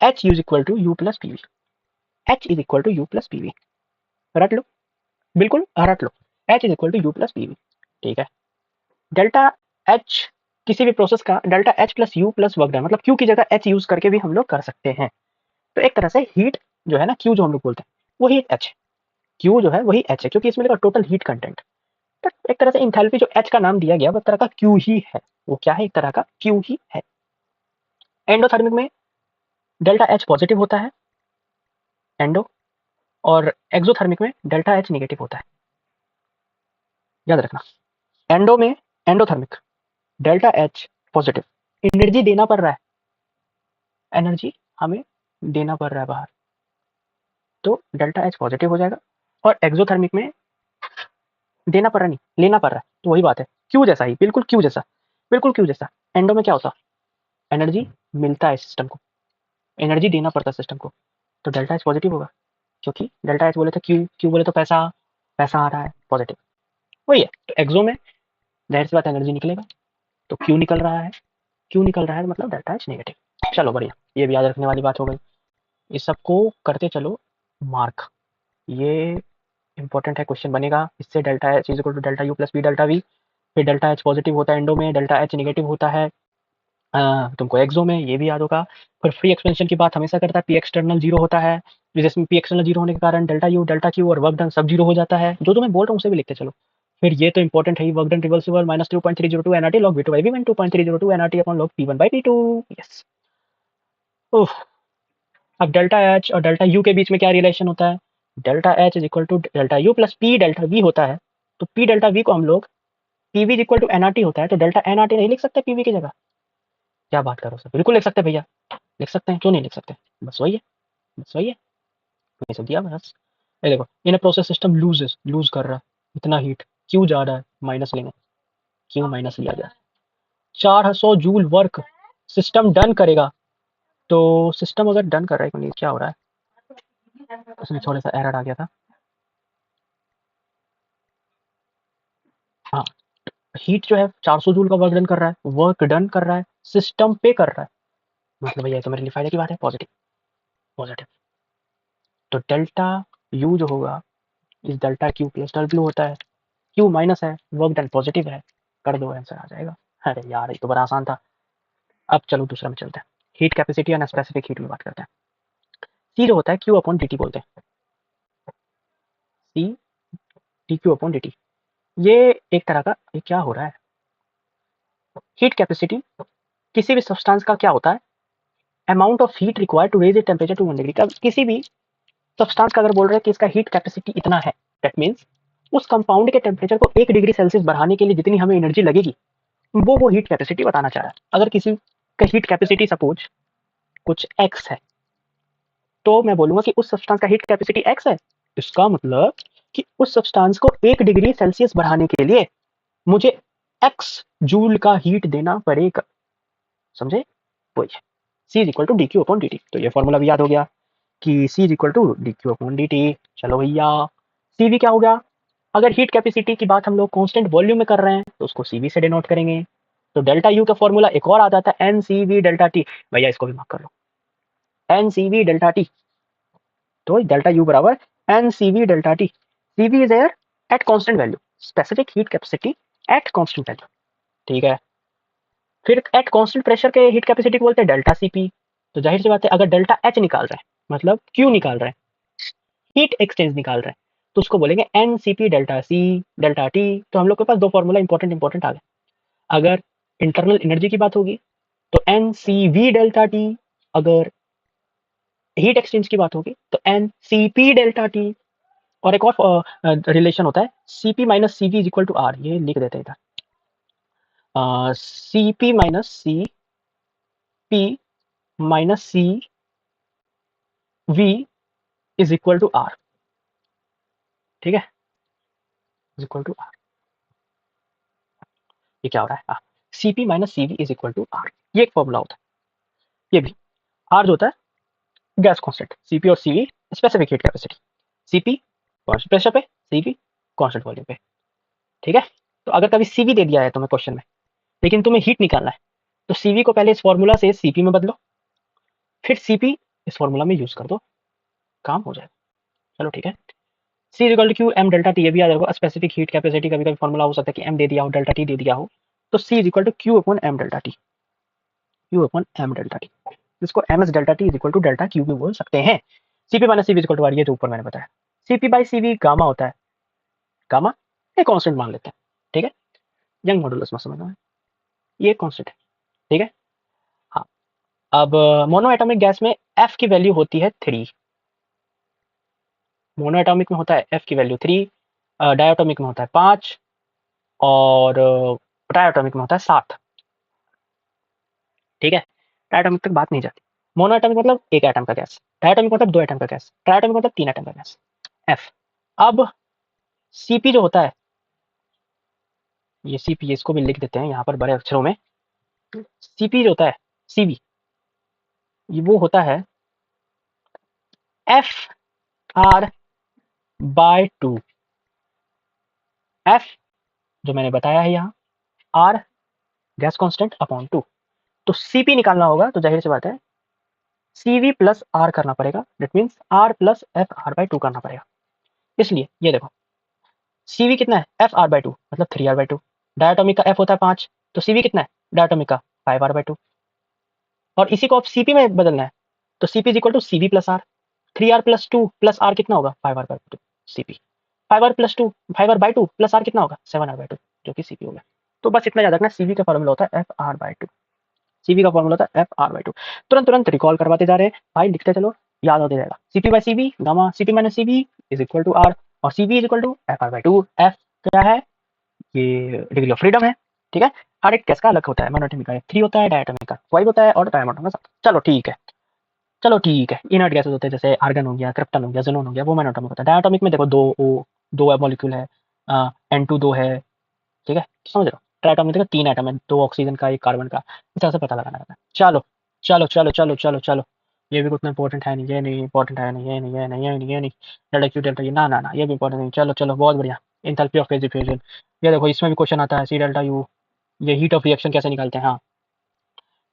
H is equal to U plus P V, H is equal to U plus P V, रट लो, बिल्कुल रट लो, H is equal to U plus P V. ठीक है, डेल्टा एच किसी भी प्रोसेस का delta H plus U plus work done, मतलब क्यू की जगह एच यूज करके भी हम लोग कर सकते हैं। तो एक तरह से हीट जो है ना, क्यू जो हम लोग बोलते हैं वो हीट एच है, क्यू जो है वही एच है, क्योंकि इसमें देखो टोटल हीट कंटेंट, तो एक तरह से इंथैल्पी जो एच का नाम दिया गया वो एक तरह का क्यू ही है, वो क्या है, एक तरह का क्यू ही है। एंडोथर्मिक में डेल्टा एच पॉजिटिव होता है एंडो, और एक्सोथर्मिक में डेल्टा एच नेगेटिव होता है, याद रखना। एंडो में, endothermic delta H positive, energy देना पड़ रहा है, एनर्जी हमें देना पड़ रहा है बाहर, तो डेल्टा एच पॉजिटिव हो जाएगा। और एक्सोथर्मिक में देना पड़ रहा नहीं, लेना पड़ रहा है, तो वही बात है, क्यू जैसा ही, बिल्कुल क्यू जैसा, बिल्कुल क्यू जैसा। एंडो में क्या होता, एनर्जी मिलता है सिस्टम को, एनर्जी देना पड़ता है सिस्टम को, तो डेल्टा एच पॉजिटिव होगा, क्योंकि डेल्टा एच बोले तो क्यू, क्यू बोले तो पैसा, पैसा आ रहा है पॉजिटिव, वही है। तो एक्सो में जाहिर सी बात एनर्जी निकलेगा, तो क्यू निकल रहा है, क्यू निकल रहा है मतलब डेल्टा एच नेगेटिव। चलो बढ़िया, ये भी याद रखने वाली बात हो गई। इस सबको करते चलो मार्क, ये इंपॉर्टेंट है, क्वेश्चन बनेगा इससे। Delta H is equal to delta U plus B delta V, फिर डेल्टा एच पॉजिटिव होता है एंडो में, डेल्टा एच नेगेटिव होता है तुमको एक्सो में, ये भी याद होगा। फिर फ्री एक्सपेंशन की बात हमेशा करता है, पी एक्सटर्नल जीरो होता है, जिसमें पी एक्सटर्नल जीरो होने के कारण डेल्टा यू डेल्टा क्यू और वर्क डन सब जीरो हो जाता है, जो मैं बोल रहा हूँ उसे भी लिखते चलो। फिर ये तो इंपॉर्टेंट है, work done reversible minus 2.302 NRT log V two by V one 2.302 NRT upon log P one by P two. Yes. अब डेल्टा एच और डेल्टा यू के बीच में क्या रिलेशन होता है, delta H is equal to delta U plus P delta V होता है, तो पी डेल्टा वी को हम लोग P V is equal to NRT होता है, तो डेल्टा एनआरटी नहीं लिख सकते पीवी की जगह, क्या बात करो सर, बिल्कुल लिख सकते हैं भैया, लिख सकते हैं, क्यों नहीं लिख सकते, बस वही है, बस वही है, ये सब दिया बस। ये देखो इन प्रोसेस सिस्टम लूज कर रहा है इतना हीट, क्यों जा रहा है माइनस लेंगे, क्यों माइनस लिया गया, 400 जूल वर्क सिस्टम डन करेगा, तो सिस्टम अगर डन कर रहा है क्या हो रहा है, उसमें थोड़ा सा एरर आ गया था। हाँ, हीट जो है 400 जूल का वर्क डन कर रहा है, वर्क डन कर रहा है, सिस्टम पे कर रहा है, मतलब भैया तो मेरे लिए फायदे की बात है, पॉजिटिव, पॉजिटिव। तो डेल्टा यू जो होगा इस डेल्टा क्यू प्लस डब्ल्यू होता है, क्यू माइनस है, वर्क डन पॉजिटिव है, कर दो आंसर आ जाएगा। अरे यार ये तो बड़ा आसान था। अब चलो दूसरा में चलते हैं, heat capacity and specific heat में बात करते हैं। सी जो होता है क्यू अपॉन डी टी बोलते हैं, C D Q upon D T, ये एक तरह का, ये क्या हो रहा है, हीट कैपेसिटी किसी भी सब्सटेंस का क्या होता है, amount of heat required to raise it temperature to 1 degree का, किसी भी सब्सटेंस का अगर बोल रहे हैं कि इसका हीट कैपेसिटी इतना है, दैट मीन्स उस कंपाउंड के टेम्परेचर को 1 डिग्री सेल्सियस बढ़ाने के लिए जितनी हमें एनर्जी लगेगी, वो हीट कैपेसिटी बताना चाह रहा है। अगर किसी का हीट कैपेसिटी सपोज कुछ एक्स है, तो मैं बोलूंगा कि उस सब्सटेंस का हीट कैपेसिटी एक्स है, इसका मतलब कि उस सब्सटेंस को 1 डिग्री सेल्सियस बढ़ाने के लिए मुझे एक्स जूल का हीट देना पड़ेगा, समझे, वही है C is equal to D Q upon D T. तो ये फॉर्मूला भी याद हो गया कि C is equal to D Q upon D T. चलो भैया, सी वी क्या हो गया, अगर हीट कैपेसिटी की बात हम लोग कांस्टेंट वॉल्यूम में कर रहे हैं तो उसको सी वी से डिनोट करेंगे, तो डेल्टा यू का फॉर्मूला एक और आ जाता है N C V delta T, भैया इसको भी मार्क कर लो, N C V delta T, तो डेल्टा यू बराबर N C V delta T, C V is air at constant value, specific heat capacity at constant value, ठीक है। फिर एट कांस्टेंट प्रेशर के हीट कैपेसिटी को बोलते हैं डेल्टा सीपी, तो जाहिर सी बात है अगर डेल्टा एच निकाल रहे हैं मतलब क्यू निकाल रहे हैं, हीट एक्सचेंज निकाल रहे हैं, तो उसको बोलेंगे N C P delta C delta T. तो हम लोग के पास दो फॉर्मूला इंपॉर्टेंट आ गए। अगर इंटरनल एनर्जी की बात होगी तो N C V delta T, अगर हीट एक्सचेंज की बात होगी तो N C P delta T, और एक और रिलेशन होता है C P minus C V is equal to R, ये लिख देते हैं इधर, C P minus C P minus C V is equal to R, ठीक है, इज इक्वल टू आर। ये क्या हो रहा है, C P minus C V is equal to R, ये एक फॉर्मूला होता है। ये भी आर जो होता है गैस कांस्टेंट, सीपी और CV specific heat capacity, CP constant pressure पे, सीवी कांस्टेंट वॉल्यूम पे, ठीक है। तो अगर कभी सीवी दे दिया है तुम्हें क्वेश्चन में, लेकिन तुम्हें हीट निकालना है, तो सीवी को पहले इस फॉर्मूला से सीपी में बदलो, फिर सीपी इस फॉर्मूला में यूज कर दो, काम हो जाएगा। चलो ठीक है, C equal to Q M delta T, ये भी आ जाएगा स्पेसिफिक हीट कैपेसिटी, कभी कभी फॉर्मूला हो सकता है कि एम दे दिया हो डेल्टा टी दे दिया हो, तो C is equal to Q upon M delta T, Q upon M delta T, जिसको M S delta T is equal to delta Q भी बोल सकते हैं। C P minus CV is equal to R, ये जो ऊपर मैंने बताया, सीपी बाई सीवी गामा होता है, गामा एक कांस्टेंट मान लेते हैं, ठीक है, यंग मॉडुलस में समझना है, ये कांस्टेंट है, ठीक है। हाँ, अब मोनो एटॉमिक गैस में एफ की वैल्यू होती है 3, मोनो एटॉमिक में होता है एफ की वैल्यू 3, डायटोमिक में होता है 5, और ट्राइएटॉमिक में होता है 7, ठीक है। डायटोमिक तक बात नहीं जाती, मोनो एटॉमिक मतलब एक एटम का गैस, डायटोमिक मतलब 2 एटम का गैस, ट्राइएटॉमिक मतलब 3 एटम का गैस, एफ। अब सीपी जो होता है ये सीपी, इसको भी लिख देते हैं यहाँ पर बड़े अक्षरों में। सीपी जो होता है, सीवी, वो होता है F R by two. F जो मैंने बताया है यहाँ, R gas constant upon two. तो सीपी निकालना होगा तो जाहिर सी बात है सीवी प्लस आर करना पड़ेगा, that means R plus F R by two करना पड़ेगा। इसलिए ये देखो सीवी कितना है, एफ आर बाय टू मतलब 3r/2। डायटोमिक का एफ होता है 5, तो सीवी कितना है डायटोमिक का 5r/2। और इसी को आप सीपी में बदलना है, तो CP is equal to CV plus R. 3r plus two plus R कितना होगा 5r/2 CP. 5r plus two 5r/2 plus R कितना होगा 7r/2 जो कि सीपी हो गया। तो बस इतना याद रखना, सीवी का फॉर्मूला होता है F R by to. CV का फॉर्मूला होता है एफ आर बाय टू। तुरंत तुरंत रिकॉल करवाते जा रहे हैं भाई, लिखते चलो, याद होते जाएगा। CP by CV gamma CP minus CV is equal to R, और CV is equal to F R by two. F क्या है, ये डिग्री ऑफ फ्रीडम है, ठीक है। हर एक गैस का अलग होता है, मोनोटोमिक का 3 होता है, डायटोमिक का 5 होता है, और डायटोमिक का 7। चलो ठीक है, चलो ठीक है। इनर्ट गैसेस होते हैं जैसे आर्गन हो गया, क्रिप्टन हो गया, ज़ेनॉन हो गया, वो मोनोटोमिक होता है। डायटोमिक में देखो 2 ओ 2 मॉलिक्यूल है, N2 2 है, ठीक है, समझ रहे हो। ट्राइटोमिक देखो 3 एटम है, 2 ऑक्सीजन का 1 कार्बन का, इस तरह से पता लगाना रहता है। चलो चलो चलो चलो चलो चलो, ये भी उतना इंपॉर्टेंट है नहीं, ये नहीं इंपॉर्टेंट है नहीं, ये नहीं, ये नहीं, ये नहीं, ये नहीं। डेल्टा क्यू डेल्टा, ये ना ना ना, ये भी इंपॉर्टेंट नहीं। चलो चलो बहुत बढ़िया। एंथैल्पी ऑफ फेज डिफ्यूजन, ये देखो इसमें भी क्वेश्चन आता है, सी डेल्टा यू। ये हीट ऑफ रिएक्शन कैसे निकालते हैं, हाँ,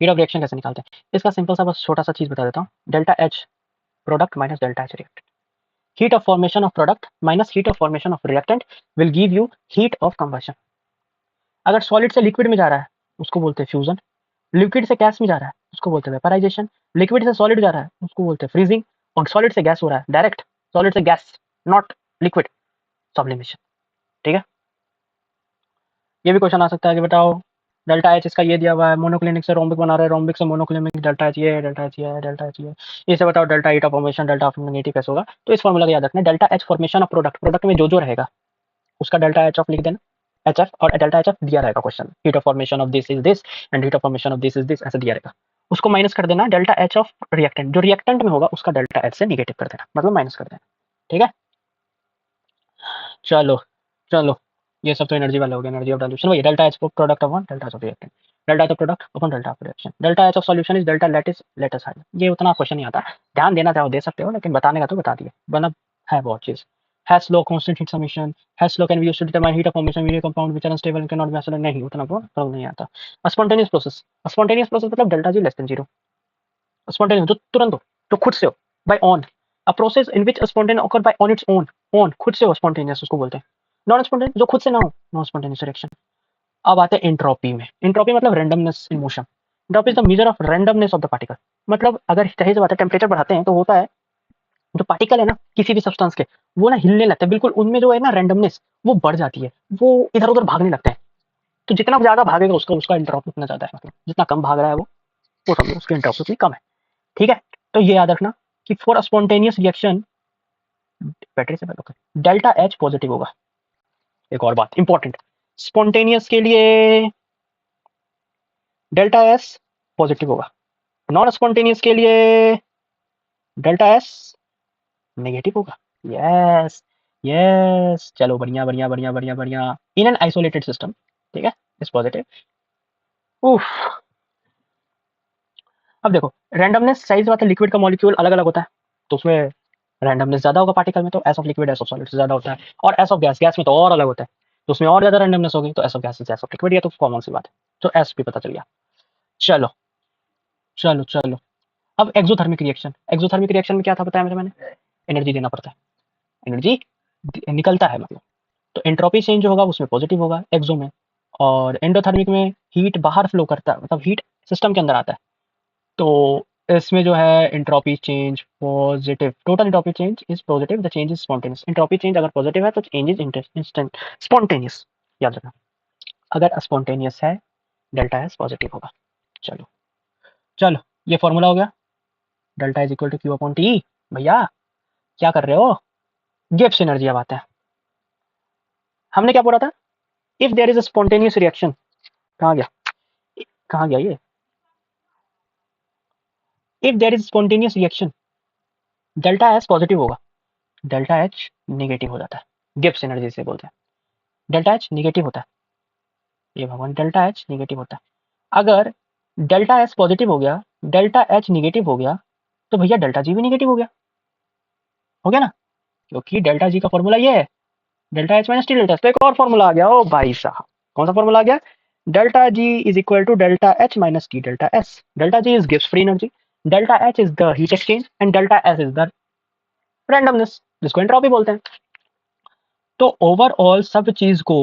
हीट ऑफ रिएक्शन कैसे निकालते हैं, इसका सिंपल सा बस छोटा सा चीज बता देता हूँ। Delta H product minus delta H reactant. Heat of formation of product minus heat of formation of reactant will give you heat of combustion. अगर सॉलिड से लिक्विड में जा रहा है उसको बोलते हैं फ्यूजन, लिक्विड से गैस में जा रहा है उसको बोलते हैं वेपराइजेशन, लिक्विड से सॉलिड जा रहा है उसको बोलते हैं फ्रीजिंग, और सॉलिड से गैस हो रहा है डायरेक्ट, सॉलिड से गैस नॉट लिक्विड, सब्लिमेशन। ठीक है, ये भी क्वेश्चन आ सकता है कि बताओ डेल्टा एच इसका ये दिया हुआ है, मोनोक्लिनिक से रोम्बिक बना रहा है, रोम्बिक से मोनोक्लिनिक, डेल्टा एच ये है, डेल्टा एच ये है, डेल्टा एच ये है, इसे बताओ delta heat of formation, delta of negative कैसे होगा। तो इस फॉर्मूला का याद रखना, delta H formation of product, product में जो जो रहेगा उसका डेल्टा एच ऑफ लिख देना, एच एफ, और डेल्टा एच एफ दिया रहेगा question, heat of formation of this is this and heat of formation of this is this, ऐसे दिया रहेगा। उसको माइनस कर देना, डेल्टा एच ऑफ रिएक्टेंट, जो रिएक्टेंट में होगा उसका डेल्टा एच से निगेटिव कर देना, मतलब माइनस कर देना। ठीक है, चलो चलो, ये सब तो एनर्जी वाला हो गया, एनर्जी ऑफ डाइल्यूशन वही delta H product of one, delta H of reactant, delta H of product upon delta of reaction, delta H of solution is delta lattice latest height. ये उतना क्वेश्चन नहीं आता, ध्यान देना चाहो दे सकते हो, लेकिन बताने का तो बता दिए, वरना है बहुत चीज। Hess law constant heat summation, Hess law can be used to determine heat of formation video compound which are unstable and can not be measured. नहीं, उतना प्रॉब्लम नहीं आता। स्पॉन्टेनियस प्रोसेस, स्पॉन्टेनियस प्रोसेस मतलब delta G less than 0। Spontaneous जो तुरंत हो, जो खुद से हो, by on, a process in which spontaneous occur by on its own, on खुद से हो स्पॉन्टेनियस उसको बोलते हैं। नॉन स्पॉन्टेनियस जो खुद से ना हो, नॉन स्पॉन्टेनियस रिएक्शन। अब आते हैं एंट्रोपी में। एंट्रोपी मतलब randomness in motion. Entropy is the measure of randomness of the particle. मतलब अगर जाहिर सी बात है टेम्परेचर बढ़ाते हैं तो होता है जो पार्टिकल है ना किसी भी सब्सटेंस के, वो ना हिलने लगता है बिल्कुल, उनमें जो है ना रैंडमनेस वो बढ़ जाती है, वो इधर उधर भागने लगते हैं। तो जितना ज्यादा भागेगा उसका उसका एंट्रोपी उतना ज्यादा है, मतलब जितना कम भाग रहा है वो समझो उसकी एंट्रोपी उतनी कम है। ठीक है, तो ये याद रखना कि फॉर स्पॉन्टेनियस रिएक्शन, बैटरी से ओके, डेल्टा एच पॉजिटिव होगा। एक और बात इंपॉर्टेंट, स्पॉन्टेनियस के लिए डेल्टा एस पॉजिटिव होगा, नॉन स्पॉन्टेनियस के लिए डेल्टा एस नेगेटिव होगा। यस यस, चलो बढ़िया बढ़िया बढ़िया बढ़िया बढ़िया। इन एन आइसोलेटेड सिस्टम, ठीक है, इस पॉजिटिव। उफ, अब देखो रैंडमनेस साइज बात है, लिक्विड का मॉलिक्यूल अलग अलग होता है तो उसमें रैंडमनेस ज्यादा होगा पार्टिकल में, तो S of liquid S of solid से ज्यादा होता है, और एस ऑफ गैस, गैस में तो और अलग होता है, तो उसमें और ज्यादा रैंडमनेस होगी, तो S of gas S of liquid, ये तो कॉमन सी बात है, तो एस भी पता चल गया। चलो चलो चलो, अब एक्सोथर्मिक रिएक्शन, एक्सोथर्मिक रिएक्शन में क्या था बताया मैंने, एनर्जी देना पड़ता है, एनर्जी निकलता है मतलब, तो एंट्रोपी चेंज होगा उसमें पॉजिटिव होगा एक्सो में, और एंडोथर्मिक में हीट बाहर फ्लो करता है, मतलब हीट सिस्टम के अंदर आता है, तो इसमें जो है entropy change positive, total entropy change is positive, the change is spontaneous. Entropy change अगर पॉजिटिव है तो चेंज इज इंस्टेंट स्पॉन्टेनियस, याद रखना। अगर स्पॉन्टेनियस है डेल्टा एस पॉजिटिव होगा। चलो चलो, ये फॉर्मूला हो गया, delta is equal to Q upon T. भैया क्या कर रहे हो, गिब्स एनर्जी। अब आते हैं, हमने क्या बोला था, if there is a spontaneous reaction, कहाँ गया, कहाँ गया ये, if there is spontaneous reaction delta S positive होगा, डेल्टा एच नेगेटिव हो जाता है, गिब्स एनर्जी से बोलते हैं। डेल्टा एच नेगेटिव होता है, ये भगवान डेल्टा एच निगेटिव होता है। अगर डेल्टा एस पॉजिटिव हो गया, डेल्टा एच निगेटिव हो गया, तो भैया डेल्टा जी भी निगेटिव हो गया ना, क्योंकि डेल्टा जी का फॉर्मूला ये है, delta H minus T delta S. तो एक और फॉर्मूला आ गया, ओ भाई साहब, कौन सा फॉर्मूला आ गया? Delta G is equal to delta H minus T delta S. Delta G is gives free energy, delta H is the heat exchange and delta S is the randomness, जिसको एंट्रोपी बोलते हैं। तो ओवरऑल सब चीज को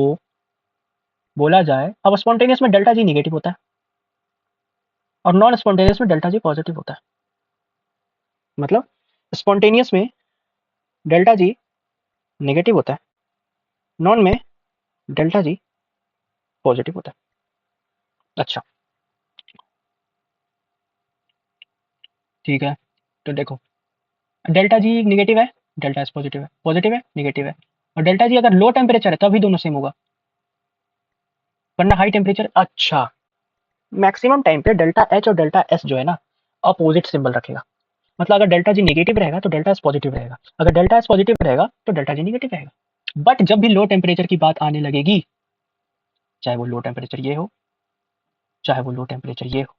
बोला जाए, अब स्पॉन्टेनियस में डेल्टा जी निगेटिव होता है और नॉन स्पॉन्टेनियस में डेल्टा जी पॉजिटिव होता है। मतलब स्पॉन्टेनियस में डेल्टा जी नेगेटिव होता है, नॉन में डेल्टा जी पॉजिटिव होता है। अच्छा, ठीक है, तो देखो, डेल्टा जी नेगेटिव है, डेल्टा एस पॉजिटिव है, नेगेटिव है, और डेल्टा जी अगर लो टेम्परेचर है तभी दोनों सेम होगा, वरना हाई टेम्परेचर। अच्छा, मैक्सिमम टाइम पे डेल्टा एच और डेल्टा एस जो है ना, अपोजिट सिंबल रखेगा। मतलब अगर डेल्टा जी नेगेटिव रहेगा तो डेल्टा एस पॉजिटिव रहेगा, अगर डेल्टा एस पॉजिटिव रहेगा तो डेल्टा जी नेगेटिव रहेगा। बट जब भी लो टेम्परेचर की बात आने लगेगी, चाहे वो लो टेम्परेचर ये हो, चाहे वो लो टेम्परेचर ये हो,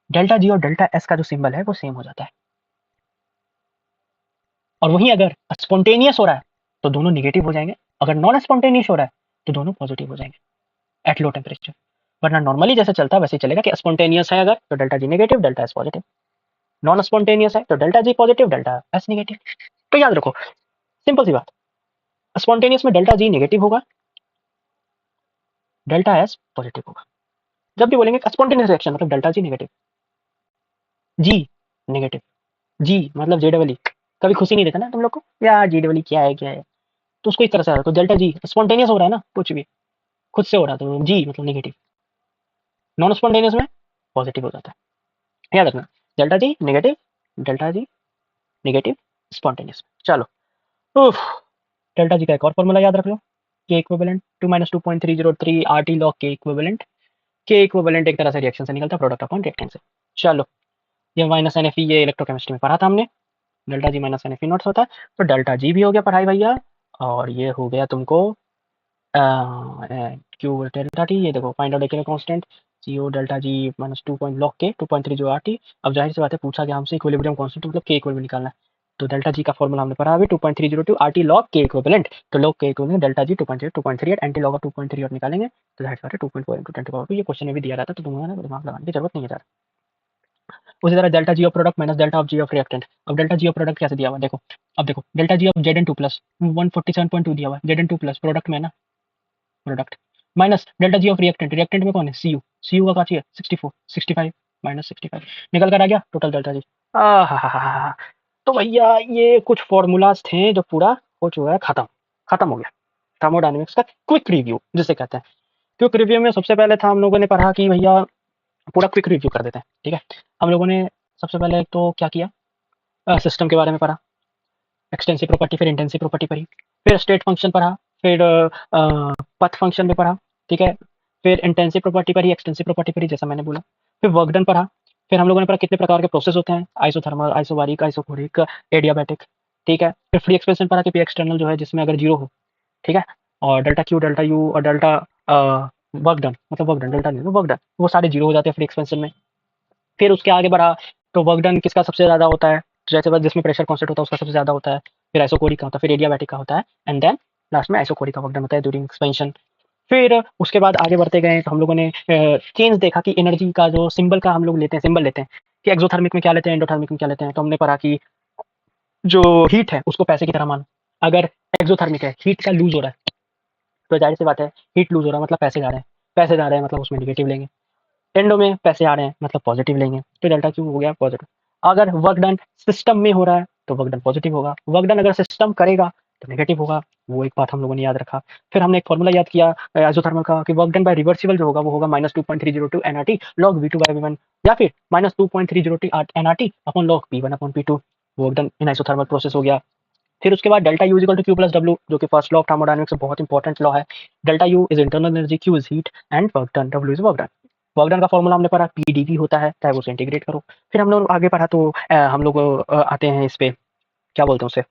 डेल्टा जी और डेल्टा एस का जो सिंबल है वो सेम हो जाता है। और वहीं अगर स्पॉन्टेनियस हो रहा है तो दोनों निगेटिव हो जाएंगे, अगर नॉन स्पॉन्टेनियस हो रहा है तो दोनों पॉजिटिव हो जाएंगे एट लो टेम्परेचर। वरना नॉर्मली जैसे चलता है वैसे चलेगा कि स्पॉन्टेनियस है अगर तो delta G negative, delta S positive, non spontaneous है तो delta G positive, delta S negative. तो याद रखो, सिंपल सी बात, स्पॉन्टेनियस में डेल्टा जी नेगेटिव होगा, डेल्टा एस पॉजिटिव होगा। जब भी बोलेंगे स्पॉन्टेनियस रिएक्शन मतलब डेल्टा जी नेगेटिव, जी नेगेटिव, जी मतलब जे डबल ई। कभी खुशी नहीं देता ना तुम लोग को, यार जी डबल ई क्या है, तो उसको इस तरह से, तो डेल्टा जी स्पॉन्टेनियस हो रहा है ना, कुछ भी खुद से हो रहा है तो जी मतलब नेगेटिव, नॉन स्पॉन्टेनियस में पॉजिटिव हो जाता है। याद रखना, delta G negative, delta G negative, spontaneous. चलो, उफ, डेल्टा जी का एक और फॉर्मूला याद रख लो, के इक्विवेलेंट 2 - 2.303 आर टी लॉग के इक्विवेलेंट। के इक्विवेलेंट एक तरह से रिएक्शन से निकलता है, प्रोडक्ट अपॉन रिएक्टेंस से। चलो, ये माइनस एन एफ ये इलेक्ट्रोकेमिस्ट्री में पढ़ा था हमने, delta G minus N F naughts होता है। तो डेल्टा जी भी हो गया पढ़ाई भैया, और ये हो गया तुमको क्यू डेल्टा टी। ये देखो, find out actual constant C O delta G minus 2 point log K 2.3 जो आर टी। अब जाहिर सी बात है, पूछा गया हमसे इक्विलिब्रियम कांस्टेंट मतलब के इक्विलिब्रियम निकालना है, तो डेल्टा जी का फॉर्मूला हमने पढ़ा अभी 2.302 आर टी लॉग के इक्विवेलेंट। तो लॉग के equivalent delta G 2.38 anti log of 2.3 निकालेंगे, तो जाहिर सी बात है 2.4 इंटू 10 ये क्वेश्चन में भी दिया रहता है, तो तुम्हें दिमाग लगाने की जरूरत नहीं है। उसी तरह delta G of product minus delta of G of reactant. अब डेल्टा जी ऑफ प्रोडक्ट कैसे दिया हुआ है देखो, अब देखो delta G of Z N two plus 147.2 दिया हुआ है, Z N two plus product में ना, product minus delta G of reactant, reactant में कौन है सी यू, सी यू का काची है 64 65 माइनस 65, निकल कर आ गया टोटल डेल्टा जी। आ तो भैया ये कुछ फॉर्मूलाज थे जो पूरा हो चुका है, खत्म हो गया थर्मोडायनेमिक्स का क्विक रिव्यू जिसे कहते हैं। क्विक रिव्यू में सबसे पहले था हम लोगों ने पढ़ा कि भैया, पूरा क्विक रिव्यू कर देते हैं, ठीक है। हम लोगों ने सबसे पहले तो क्या किया, सिस्टम के बारे में पढ़ा, एक्सटेंसिव प्रॉपर्टी, फिर इंटेंसिव प्रॉपर्टी पढ़ी, फिर स्टेट फंक्शन पढ़ा, फिर पथ फंक्शन में पढ़ा, ठीक है, फिर इंटेंसिव प्रॉपर्टी पढ़ी, एक्सटेंसिव प्रॉपर्टी पढ़ी जैसा मैंने बोला, फिर वर्क डन पढ़ा, फिर हम लोगों ने पढ़ा कितने प्रकार के प्रोसेस होते हैं, आइसोथर्मल, आइसोबारिक, आइसोकोरिक, एडियाबैटिक, ठीक है। फिर फ्री एक्सपेंशन पढ़ा कि पी एक्सटर्नल जो है जिसमें अगर जीरो हो, ठीक है, और डेल्टा क्यू डेल्टा यू और डेल्टा वर्क डन, मतलब वर्क डन डेल्टा नहीं वर्क डन, वो सारे जीरो हो जाते हैं फ्री एक्सपेंशन में। फिर उसके आगे बढ़ा तो वर्क डन किसका सबसे ज़्यादा होता है, जैसे बस जिसमें प्रेशर कॉन्सेंट होता है उसका सबसे ज़्यादा होता है, फिर आइसोकोरिक का होता है, फिर एडियाबैटिक का होता है, एंड देन लास्ट में आइसोकोरिक का वर्क डन होता है ड्यूरिंग एक्सपेंशन। फिर उसके बाद आगे बढ़ते गए तो हम लोगों ने चेंज देखा कि एनर्जी का जो सिंबल का हम लोग लेते हैं, सिंबल लेते हैं कि एक्सोथर्मिक में क्या लेते हैं, एंडोथर्मिक में क्या लेते हैं। तो हमने पढ़ा कि जो हीट है उसको पैसे की तरह मानो, अगर एक्सोथर्मिक है, हीट का लूज हो रहा है, तो जाहिर सी बात है हीट लूज हो रहा है मतलब पैसे जा रहे हैं, पैसे जा रहे हैं मतलब उसमें निगेटिव लेंगे, एंडो में पैसे आ रहे हैं मतलब पॉजिटिव लेंगे, तो डेल्टा क्यू हो गया पॉजिटिव। अगर वर्क डन सिस्टम में हो रहा है तो वर्क डन पॉजिटिव होगा, वर्क डन अगर सिस्टम करेगा तो नेगेटिव होगा, वो एक बात हम लोगों ने याद रखा। फिर हमने एक फॉर्मूला याद किया आइसोथर्मल का कि वर्क डन बाय रिवर्सिबल जो होगा वो होगा -2.302 NRT log V two by V one, या फिर -2.302 NRT upon log P one upon P two, work done in isothermal process हो गया। फिर उसके बाद delta U equal to Q plus W, जो कि फर्स्ट लॉ ऑफ थर्मोडायनेमिक्स से बहुत इंपॉर्टेंट लॉ है। Delta U is internal energy, Q is heat and work done, W is work done. Work done का फॉर्मूला हमने पढ़ा पीडीवी होता है, चाहे उसे इंटीग्रेट करो। फिर हम लोग आगे पढ़ा तो हम लोग आते हैं इस पे, क्या बोलते हैं उसे,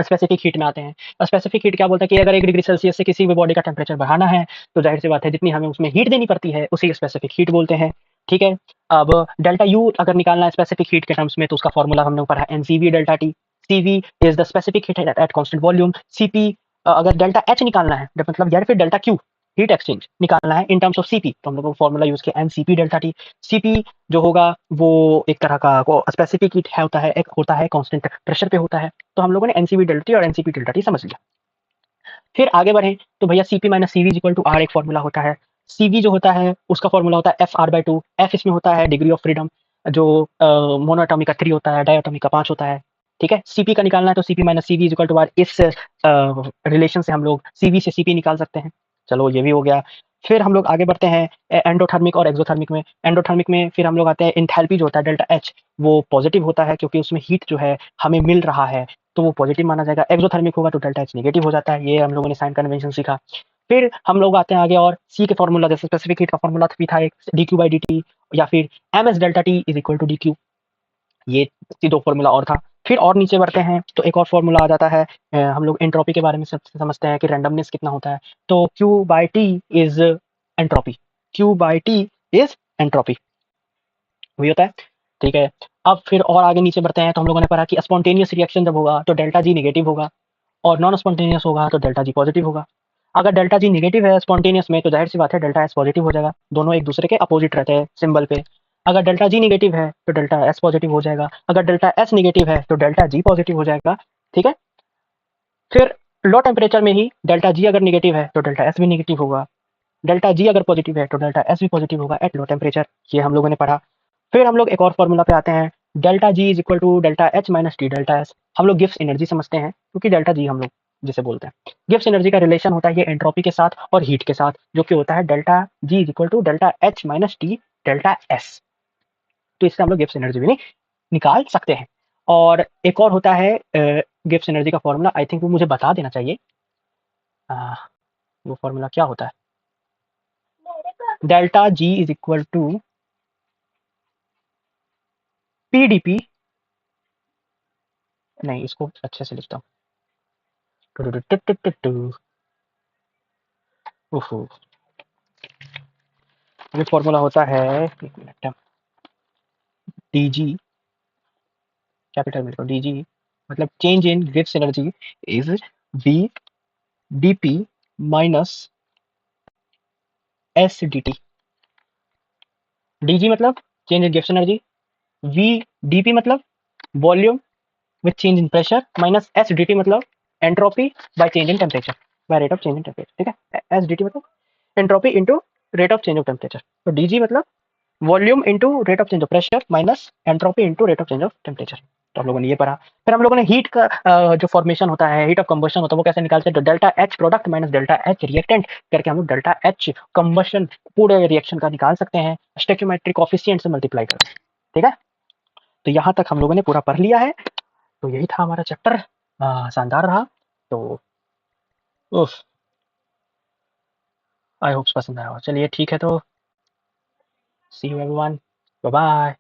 स्पेसिफिक हीट में आते हैं। स्पेसिफिक हीट क्या बोलता है कि अगर 1 डिग्री सेल्सियस से किसी भी बॉडी का टेम्परेचर बढ़ाना है, तो ज़ाहिर-सी बात है जितनी हमें उसमें हीट देनी पड़ती है, उसे स्पेसिफिक हीट बोलते हैं, ठीक है? अब डेल्टा यू अगर निकालना है स्पेसिफिक हीट के टर्म्स में, तो उसका फ़ॉर्मूला हमने पढ़ा NCV delta T. CV is the specific heat at constant volume. CP अगर डेल्टा एच निकालना है, मतलब या फिर डेल्टा क्यू हीट एक्सचेंज निकालना है इन टर्म्स ऑफ सीपी, तो हम लोग फ़ॉर्मूला यूज़ किया एनसीपी डेल्टा टी। सीपी जो होगा वो एक तरह का वो स्पेसिफिक हीट है होता है, एक होता है कांस्टेंट प्रेशर पे होता है। तो हम लोगों ने एनसीवी डेल्टा टी और एनसीपी डेल्टा टी समझ लिया। फिर आगे बढ़े तो भैया CP minus CV is equal to R एक फॉर्मूला होता है। सीवी जो होता है उसका फॉर्मूला होता है F R by two. F इसमें होता है डिग्री ऑफ फ्रीडम, जो मोनोटॉमिक का 3 होता है, डायटोमिक का 5 होता है, ठीक है। सीपी का निकालना है तो CP minus CV is equal to R. इस रिलेशन से हम लोग सीवी से सीपी निकाल सकते हैं। चलो ये भी हो गया। फिर हम लोग आगे बढ़ते हैं एंडोथर्मिक और एक्सोथर्मिक में। एंडोथर्मिक में फिर हम लोग आते हैं इंथैल्पी जो होता है डेल्टा एच, वो पॉजिटिव होता है क्योंकि उसमें हीट जो है हमें मिल रहा है, तो वो पॉजिटिव माना जाएगा। एक्सोथर्मिक होगा तो डेल्टा एच नेगेटिव हो जाता है। ये हम लोगों ने साइन कन्वेंशन सीखा। फिर हम लोग आते हैं आगे और सी के फॉर्मूला, जैसे स्पेसिफिक हीट का फॉर्मूला भी था एक D Q by D T, या फिर M S delta T is equal to D Q. ये 2 फॉर्मूला और था। फिर और नीचे बढ़ते हैं तो एक और फॉर्मूला आ जाता है। हम लोग एंट्रोपी के बारे में समझते हैं कि रैंडमनेस कितना होता है, तो Q by T is entropy. Q by T is entropy वही होता है, ठीक है। अब फिर और आगे नीचे बढ़ते हैं तो हम लोगों ने पढ़ा कि स्पॉन्टेनियस रिएक्शन जब होगा तो डेल्टा जी नेगेटिव होगा, और नॉन स्पॉन्टेनियस होगा तो डेल्टा जी पॉजिटिव होगा। अगर डेल्टा जी नेगेटिव है स्पॉन्टेनियस में, तो जाहिर सी बात है डेल्टा एस पॉजिटिव हो जाएगा। दोनों एक दूसरे के अपोजिट रहते हैं सिंबल पे। अगर डेल्टा जी नेगेटिव है तो डेल्टा एस पॉजिटिव हो जाएगा। अगर डेल्टा एस नेगेटिव है तो डेल्टा जी पॉजिटिव हो जाएगा, ठीक है। फिर लो टेम्परेचर में ही डेल्टा जी अगर नेगेटिव है तो डेल्टा एस भी नेगेटिव होगा। डेल्टा जी अगर पॉजिटिव है तो डेल्टा एस भी पॉजिटिव होगा एट लो टेम्परेचर। ये हम लोगों ने पढ़ा। फिर हम लोग एक और फॉर्मूला पे आते हैं, delta G is equal to delta H minus T delta S. हम लोग गिब्स एनर्जी समझते हैं क्योंकि डेल्टा जी हम लोग जिसे बोलते हैं, गिब्स एनर्जी का रिलेशन होता है ये एंट्रोपी के साथ और हीट के साथ, जो कि होता है delta G is equal to delta H minus T delta S. तो इससे हम लोग गिब्स एनर्जी भी नहीं निकाल सकते हैं। और एक और होता है गिब्स एनर्जी का फॉर्मूला, आई थिंक वो मुझे बता देना चाहिए। आ, वो फॉर्मूला क्या होता है? Delta G is equal to PDP, नहीं इसको अच्छे से लिखता हूँ। ओहो, ये फॉर्मूला होता है, एक मिनट, डी जी, कैपिटल में डी जी, मतलब change in Gibbs energy is V D P minus S D T. D G मतलब change in Gibbs energy, V D P मतलब volume with change in pressure, minus S D T मतलब entropy by change in temperature, by rate of change in temperature, ठीक है। एस डी टी मतलब entropy into rate of change of temperature. तो डी जी मतलब volume into rate of change of pressure minus entropy into rate of change of temperature. तो हम लोगों ने ये पढ़ा। फिर हम लोगों ने हीट का जो फॉर्मेशन होता है, हीट ऑफ कंबशन होता है, वो कैसे निकालते हैं, तो delta H product minus delta H reactant करके हम लोग डेल्टा एच कंबशन पूरे रिएक्शन का निकाल सकते हैं स्टोइकियोमेट्रिक कोफिशिएंट से मल्टीप्लाई करके, ठीक है। तो यहाँ तक हम लोगों ने पूरा पढ़ लिया है। तो यही था हमारा चैप्टर, शानदार रहा। तो आई होप पसंद आया हो। चलिए ठीक है, तो सी यू एवरीवन, बाय बाय।